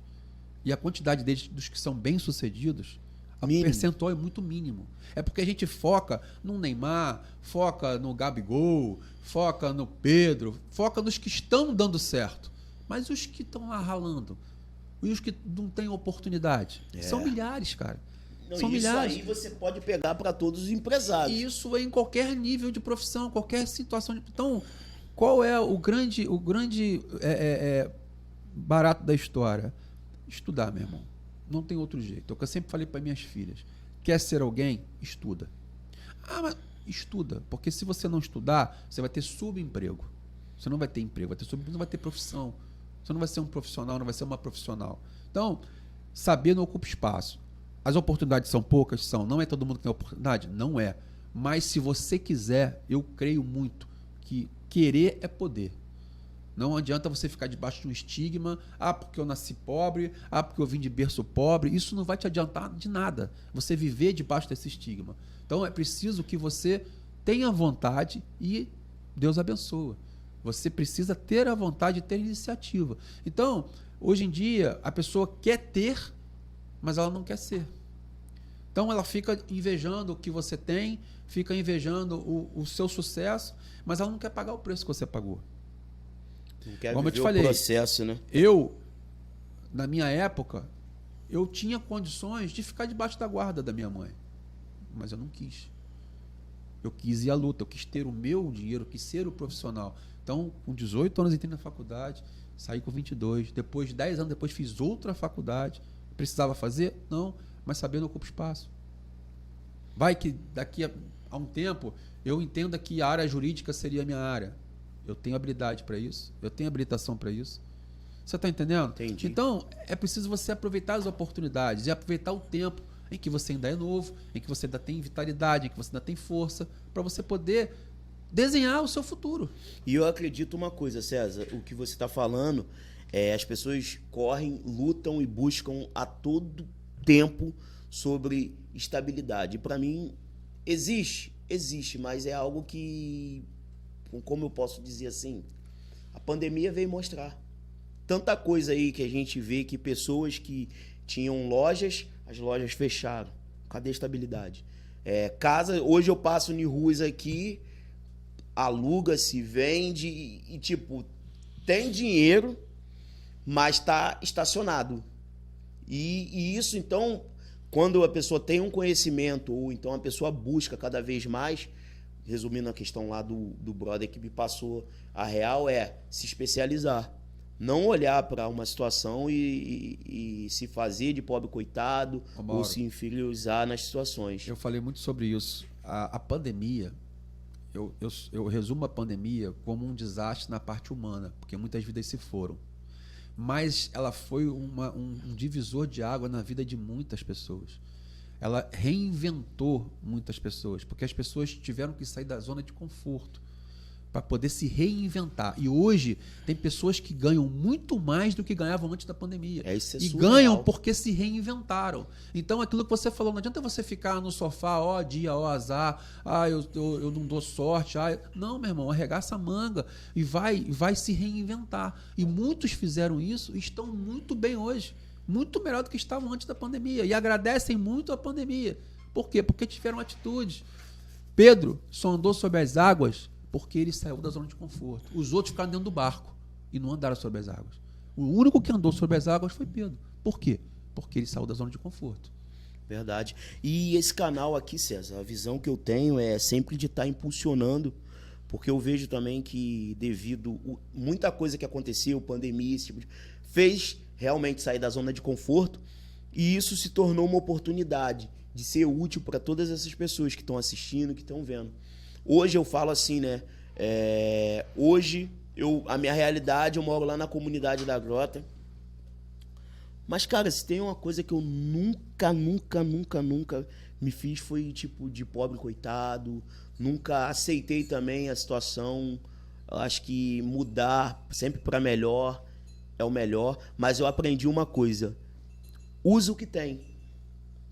e a quantidade dos que são bem-sucedidos, o percentual é muito mínimo. É porque a gente foca no Neymar, foca no Gabigol, foca no Pedro, foca nos que estão dando certo. Mas os que estão lá ralando, e os que não têm oportunidade, são milhares, cara. Não, são isso milhares. Aí você pode pegar para todos os empresários. Isso é em qualquer nível de profissão, qualquer situação. Então, qual é o grande barato da história? Estudar, meu irmão. Não tem outro jeito. É o que eu sempre falei para minhas filhas. Quer ser alguém? Estuda. Mas estuda. Porque se você não estudar, você vai ter subemprego. Você não vai ter emprego, não vai ter profissão. Você não vai ser um profissional, não vai ser uma profissional. Então, saber não ocupa espaço. As oportunidades são poucas? São. Não é todo mundo que tem oportunidade? Não é. Mas se você quiser, eu creio muito que querer é poder. Não adianta você ficar debaixo de um estigma, porque eu nasci pobre, porque eu vim de berço pobre. Isso não vai te adiantar de nada, você viver debaixo desse estigma. Então é preciso que você tenha vontade e Deus abençoa. Você precisa ter a vontade de ter iniciativa. Então, hoje em dia, a pessoa quer ter, mas ela não quer ser. Então ela fica invejando o que você tem, fica invejando o seu sucesso, mas ela não quer pagar o preço que você pagou. Não quer Como eu viver te falei, o processo, né? Na minha época, eu tinha condições de ficar debaixo da guarda da minha mãe, mas eu não quis. Eu quis ir à luta, eu quis ter o meu dinheiro, eu quis ser o profissional. Então, com 18 anos entrei na faculdade, saí com 22, depois, 10 anos depois, fiz outra faculdade. Precisava fazer? Não, mas sabendo ocupa espaço. Vai que daqui a um tempo eu entenda que a área jurídica seria a minha área. Eu tenho habilidade para isso, eu tenho habilitação para isso. Você está entendendo? Entendi. Então, é preciso você aproveitar as oportunidades e aproveitar o tempo em que você ainda é novo, em que você ainda tem vitalidade, em que você ainda tem força, para você poder desenhar o seu futuro. E eu acredito uma coisa, César, o que você está falando, as pessoas correm, lutam e buscam a todo tempo sobre estabilidade. Para mim, existe, mas é algo que, como eu posso dizer assim, a pandemia veio mostrar. Tanta coisa aí que a gente vê que pessoas que tinham lojas, as lojas fecharam. Cadê a estabilidade? Casa, hoje eu passo em ruas aqui, aluga, se vende e tipo, tem dinheiro, mas tá estacionado. E isso, então, quando a pessoa tem um conhecimento, ou então a pessoa busca cada vez mais, resumindo a questão lá do brother que me passou, a real é se especializar. Não olhar para uma situação e se fazer de pobre coitado ou se inferiorizar nas situações. Eu falei muito sobre isso. A pandemia, eu resumo a pandemia como um desastre na parte humana, porque muitas vidas se foram. Mas ela foi um divisor de água na vida de muitas pessoas. Ela reinventou muitas pessoas, porque as pessoas tiveram que sair da zona de conforto para poder se reinventar. E hoje tem pessoas que ganham muito mais do que ganhavam antes da pandemia. Isso é e surreal. ganham porque se reinventaram. Então, aquilo que você falou, não adianta você ficar no sofá, ó dia, ó azar, eu não dou sorte. Não, meu irmão, arregaça a manga e vai se reinventar. E muitos fizeram isso e estão muito bem hoje. Muito melhor do que estavam antes da pandemia. E agradecem muito a pandemia. Por quê? Porque tiveram atitudes. Pedro só andou sobre as águas porque ele saiu da zona de conforto. Os outros ficaram dentro do barco e não andaram sobre as águas. O único que andou sobre as águas foi Pedro. Por quê? Porque ele saiu da zona de conforto. Verdade. E esse canal aqui, César, a visão que eu tenho é sempre de estar impulsionando, porque eu vejo também que devido muita coisa que aconteceu, pandemia, esse tipo de, fez realmente sair da zona de conforto, e isso se tornou uma oportunidade de ser útil para todas essas pessoas que estão assistindo, que estão vendo. Hoje eu falo assim, né? Hoje, a minha realidade, eu moro lá na comunidade da Grota. Mas, cara, se tem uma coisa que eu nunca me fiz foi tipo de pobre coitado. Nunca aceitei também a situação. Eu acho que mudar sempre para melhor é o melhor. Mas eu aprendi uma coisa. Usa o que tem.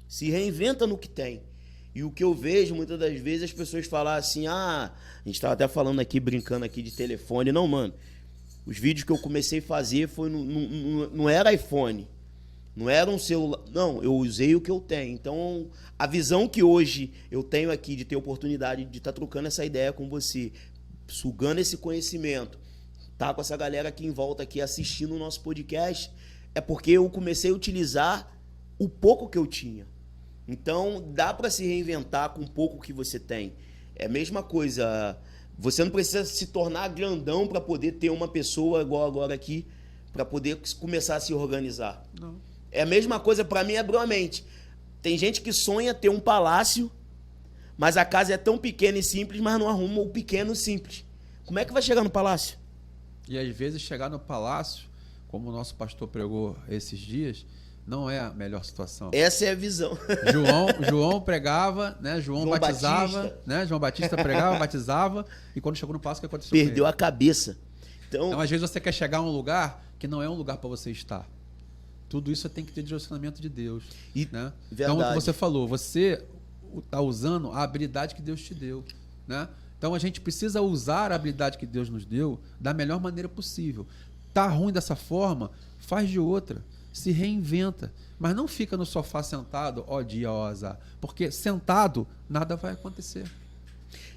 Se reinventa no que tem. E o que eu vejo, muitas das vezes, as pessoas falam assim, a gente estava até falando aqui, brincando aqui de telefone. Não, mano, os vídeos que eu comecei a fazer não era iPhone, não era um celular. Não, eu usei o que eu tenho. Então, a visão que hoje eu tenho aqui de ter oportunidade de estar trocando essa ideia com você, sugando esse conhecimento, tá com essa galera aqui em volta aqui assistindo o nosso podcast, é porque eu comecei a utilizar o pouco que eu tinha. Então, dá para se reinventar com o pouco que você tem. É a mesma coisa. Você não precisa se tornar grandão para poder ter uma pessoa igual agora aqui, para poder começar a se organizar. Não. É a mesma coisa, para mim, abriu a mente. Tem gente que sonha ter um palácio, mas a casa é tão pequena e simples, mas não arruma o pequeno simples. Como é que vai chegar no palácio? E às vezes chegar no palácio, como o nosso pastor pregou esses dias, não é a melhor situação. Essa é a visão. João pregava, né? João batizava, Batista. Né? João Batista pregava, batizava, e quando chegou no passo, o que aconteceu? Perdeu a cabeça. Então, às vezes você quer chegar a um lugar que não é um lugar para você estar. Tudo isso tem que ter direcionamento de Deus. Né? Então, o que você falou, você está usando a habilidade que Deus te deu. Né? Então, a gente precisa usar a habilidade que Deus nos deu da melhor maneira possível. Tá ruim dessa forma? Faz de outra. Se reinventa, mas não fica no sofá sentado, ó dia, ó azar, porque sentado nada vai acontecer.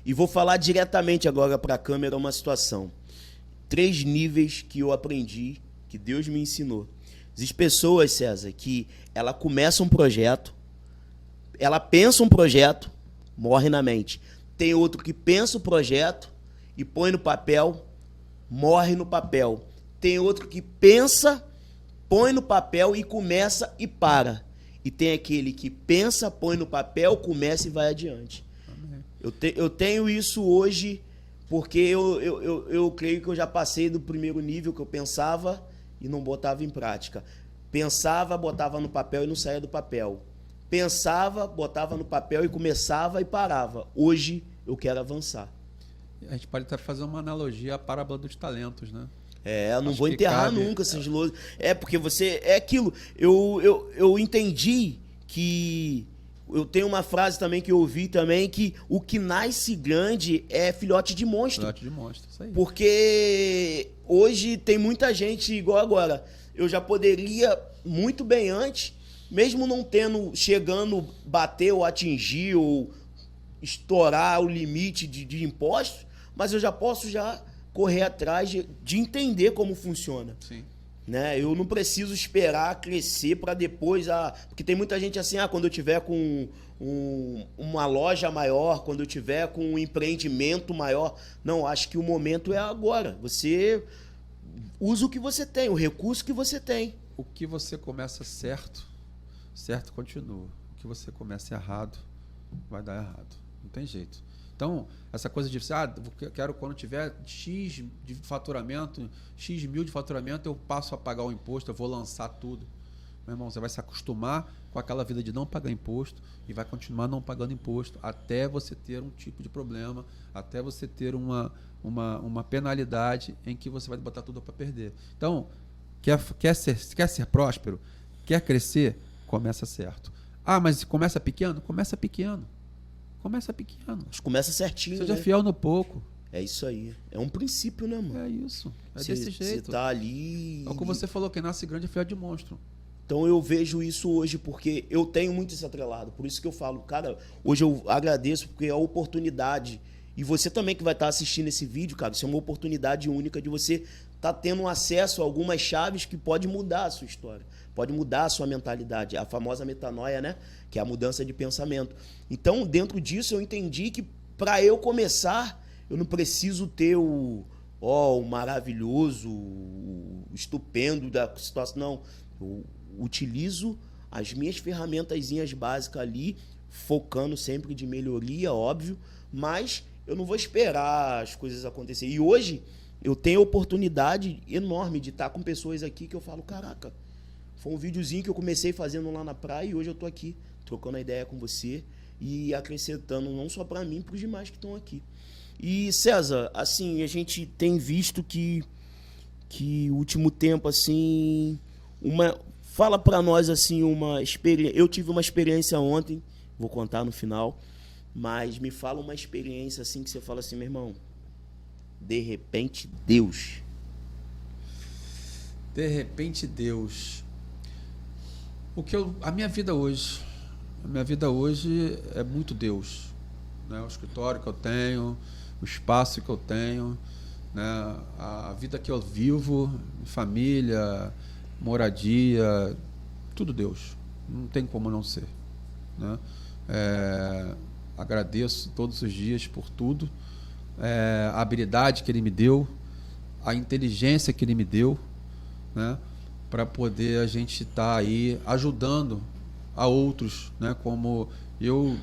E vou falar diretamente agora para a câmera uma situação. 3 níveis que eu aprendi, que Deus me ensinou. Existem pessoas, César, que ela começa um projeto, ela pensa um projeto, morre na mente. Tem outro que pensa o projeto e põe no papel, morre no papel. Tem outro que pensa, põe no papel e começa e para. E tem aquele que pensa, põe no papel, começa e vai adiante. Eu tenho isso hoje porque eu creio que eu já passei do primeiro nível que eu pensava e não botava em prática. Pensava, botava no papel e não saía do papel. Pensava, botava no papel e começava e parava. Hoje eu quero avançar. A gente pode até fazer uma analogia à parábola dos talentos, né? Eu não vou enterrar nunca essas lousas. Porque você... É aquilo. Eu entendi que... Eu tenho uma frase também que eu ouvi também, que o que nasce grande é filhote de monstro. Filhote de monstro, isso aí. Porque hoje tem muita gente igual agora. Eu já poderia, muito bem antes, mesmo não tendo, chegando, bater ou atingir ou estourar o limite de impostos, mas eu já posso já correr atrás de entender como funciona. Sim. Né? Eu não preciso esperar crescer para depois... porque tem muita gente assim, quando eu tiver com uma loja maior, quando eu tiver com um empreendimento maior. Não, acho que o momento é agora. Você usa o que você tem, o recurso que você tem. O que você começa certo, certo continua. O que você começa errado, vai dar errado. Não tem jeito. Então, essa coisa de eu quero quando tiver X de faturamento, X mil de faturamento, eu passo a pagar o imposto, eu vou lançar tudo. Meu irmão, você vai se acostumar com aquela vida de não pagar imposto e vai continuar não pagando imposto até você ter um tipo de problema, até você ter uma penalidade em que você vai botar tudo para perder. Então, quer ser próspero, quer crescer, começa certo. Mas começa pequeno? Começa pequeno. Começa pequeno. Mas começa certinho. Seja né? fiel no pouco. É isso aí. É um princípio, né, mano? É isso. É desse jeito. Você tá ali... É o que você falou, quem nasce grande é filho de monstro. Então eu vejo isso hoje porque eu tenho muito esse atrelado. Por isso que eu falo, cara, hoje eu agradeço porque é a oportunidade. E você também que vai estar assistindo esse vídeo, cara, isso é uma oportunidade única de você estar tendo acesso a algumas chaves que pode mudar a sua história. Pode mudar a sua mentalidade. A famosa metanoia, né? Que é a mudança de pensamento. Então, dentro disso, eu entendi que para eu começar, eu não preciso ter o maravilhoso, o estupendo da situação. Não. Eu utilizo as minhas ferramentazinhas básicas ali, focando sempre de melhoria, óbvio, mas eu não vou esperar as coisas acontecerem. E hoje eu tenho a oportunidade enorme de estar com pessoas aqui que eu falo, caraca, foi um videozinho que eu comecei fazendo lá na praia e hoje eu tô aqui trocando a ideia com você e acrescentando não só para mim, para os demais que estão aqui. E César, assim, a gente tem visto que o último tempo, assim, fala para nós assim uma experiência. Eu tive uma experiência ontem, vou contar no final, mas me fala uma experiência assim que você fala assim, meu irmão, de repente Deus. De repente Deus. A minha vida hoje é muito Deus, né? O escritório que eu tenho, o espaço que eu tenho, né? A vida que eu vivo, família, moradia, tudo Deus. Não tem como não ser, né? Agradeço todos os dias por tudo, a habilidade que Ele me deu, a inteligência que Ele me deu, né? Para poder a gente estar aí ajudando a outros, né? Como eu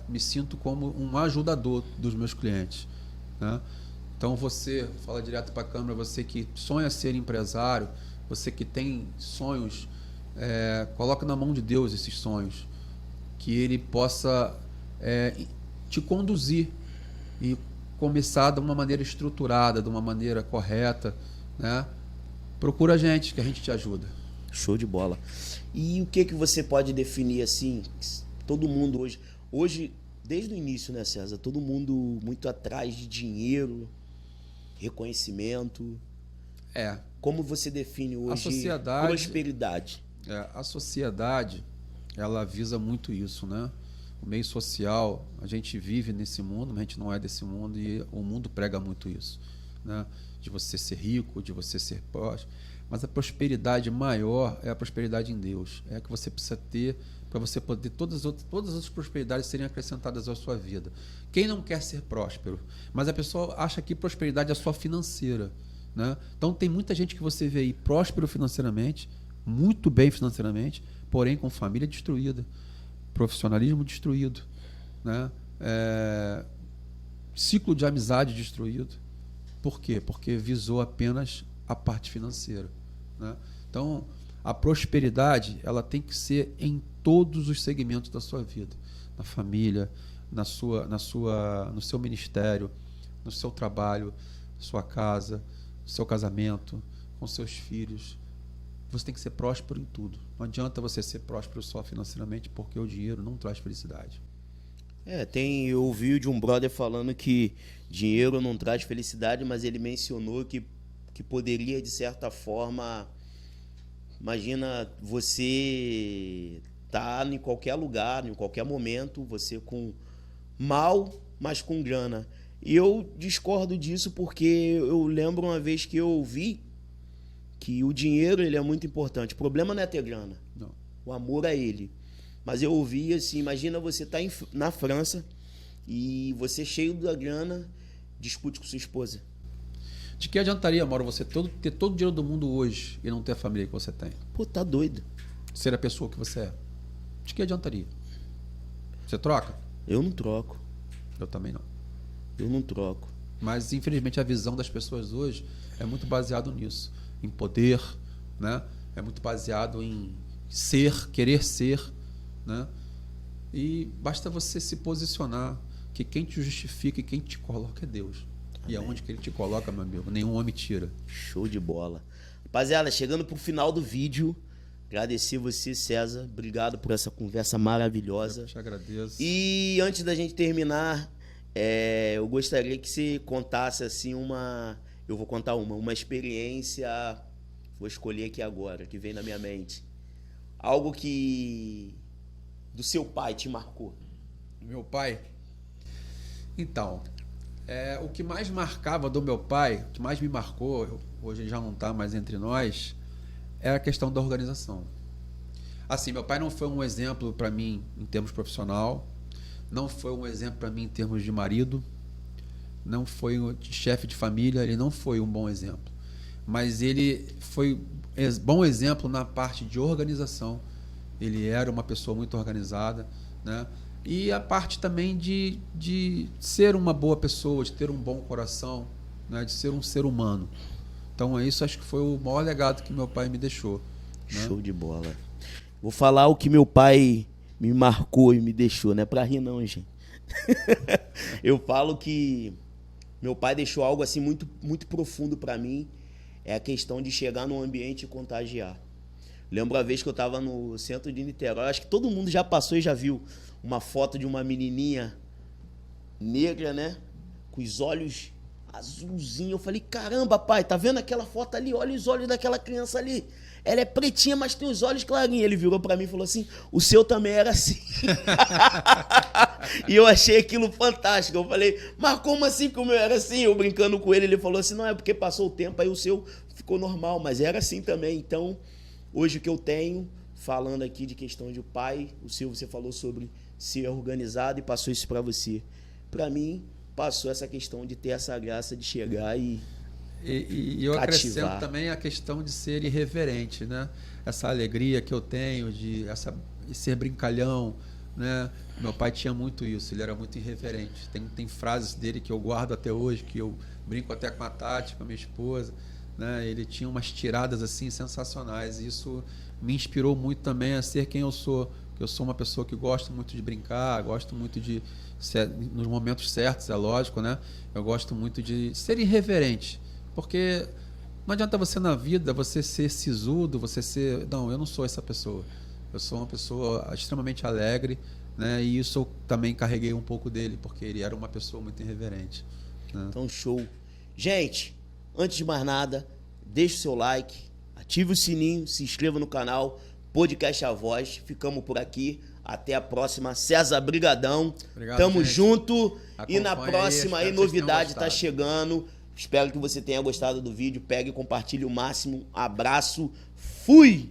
me sinto como um ajudador dos meus clientes, né? Então você, fala direto para a câmera, você que sonha ser empresário, você que tem sonhos, coloca na mão de Deus esses sonhos, que Ele possa te conduzir e começar de uma maneira estruturada, de uma maneira correta, né? Procura a gente, que a gente te ajuda. Show de bola. E o que você pode definir assim? Todo mundo hoje, desde o início, né, César? Todo mundo muito atrás de dinheiro, reconhecimento. Como você define hoje a sociedade, prosperidade? A sociedade, ela visa muito isso, né? O meio social, a gente vive nesse mundo, mas a gente não é desse mundo e o mundo prega muito isso, né? De você ser rico, de você ser próspero. Mas a prosperidade maior é a prosperidade em Deus. É a que você precisa ter para você poder todas as outras prosperidades serem acrescentadas à sua vida. Quem não quer ser próspero? Mas a pessoa acha que prosperidade é só financeira, né? Então tem muita gente que você vê aí próspero financeiramente, muito bem financeiramente, porém com família destruída, profissionalismo destruído, né? Ciclo de amizade destruído. Por quê? Porque visou apenas a parte financeira, né? Então, a prosperidade, ela tem que ser em todos os segmentos da sua vida, na família, no seu ministério, no seu trabalho, na sua casa, no seu casamento, com seus filhos. Você tem que ser próspero em tudo. Não adianta você ser próspero só financeiramente, porque o dinheiro não traz felicidade. Eu ouvi de um brother falando que dinheiro não traz felicidade, mas ele mencionou que poderia, de certa forma, imagina você tá em qualquer lugar, em qualquer momento, você com mal, mas com grana. E eu discordo disso porque eu lembro uma vez que eu ouvi que o dinheiro ele é muito importante. O problema não é ter grana. Não. O amor é ele. Mas eu ouvi assim, imagina você tá na França e você cheio da grana, discute com sua esposa. De que adiantaria, Mauro, você ter todo o dinheiro do mundo hoje e não ter a família que você tem? Pô, tá doido. Ser a pessoa que você é. De que adiantaria? Você troca? Eu não troco. Eu também não. Eu não troco. Mas, infelizmente, a visão das pessoas hoje é muito baseado nisso. Em poder, né? É muito baseado em ser, querer ser, né? E basta você se posicionar que quem te justifica e quem te coloca é Deus. Amém. E aonde que ele te coloca, meu amigo, nenhum homem tira. Show de bola. Rapaziada, chegando pro final do vídeo, agradecer você, César. Obrigado por essa conversa maravilhosa. Eu te agradeço. E antes da gente terminar, eu gostaria que você contasse assim eu vou contar uma experiência, vou escolher aqui agora, que vem na minha mente. Algo que do seu pai te marcou. Meu pai? Então, o que mais marcava do meu pai, o que mais me marcou, hoje ele já não está mais entre nós, é a questão da organização. Assim, meu pai não foi um exemplo para mim em termos profissional, não foi um exemplo para mim em termos de marido, não foi de chefe de família, ele não foi um bom exemplo. Mas ele foi bom exemplo na parte de organização. Ele era uma pessoa muito organizada, né? E a parte também de ser uma boa pessoa, de ter um bom coração, né? De ser um ser humano. Então, isso acho que foi o maior legado que meu pai me deixou. Né? Show de bola. Vou falar o que meu pai me marcou e me deixou, não é pra rir não, gente. Eu falo que meu pai deixou algo assim muito, muito profundo pra mim, é a questão de chegar num ambiente e contagiar. Lembro a vez que eu estava no centro de Niterói, acho que todo mundo já passou e já viu uma foto de uma menininha negra, né? Com os olhos azulzinhos. Eu falei, caramba, pai, tá vendo aquela foto ali? Olha os olhos daquela criança ali. Ela é pretinha, mas tem os olhos clarinhos. Ele virou pra mim e falou assim, o seu também era assim. E eu achei aquilo fantástico. Eu falei, mas como assim que o meu era assim? Eu brincando com ele, ele falou assim, não, é porque passou o tempo, aí o seu ficou normal, mas era assim também. Então, hoje o que eu tenho, falando aqui de questão de pai, o seu você falou sobre ser organizado e passou isso pra você. Pra mim, passou essa questão de ter essa graça de chegar e eu cativar. acrescento também a questão de ser irreverente, né? Essa alegria que eu tenho de ser brincalhão, né? Meu pai tinha muito isso, ele era muito irreverente. Tem frases dele que eu guardo até hoje, que eu brinco até com a Tati, com a minha esposa, né? Ele tinha umas tiradas assim sensacionais e isso me inspirou muito também a ser quem eu sou. Eu sou uma pessoa que gosta muito de brincar, gosto muito de nos momentos certos, é lógico, né? Eu gosto muito de ser irreverente. Porque não adianta você na vida, você ser sisudo, você ser... Não, eu não sou essa pessoa. Eu sou uma pessoa extremamente alegre, né? E isso eu também carreguei um pouco dele, porque ele era uma pessoa muito irreverente. Né? Então, show. Gente, antes de mais nada, deixe o seu like, ative o sininho, se inscreva no canal, Podcast A Voz. Ficamos por aqui. Até a próxima. César, brigadão. Obrigado, Tamo gente. junto. Acompanhe E na próxima aí, espero que vocês tenham novidade tá gostado. chegando. Espero que você tenha gostado do vídeo. Pegue e compartilhe o máximo. Abraço. Fui!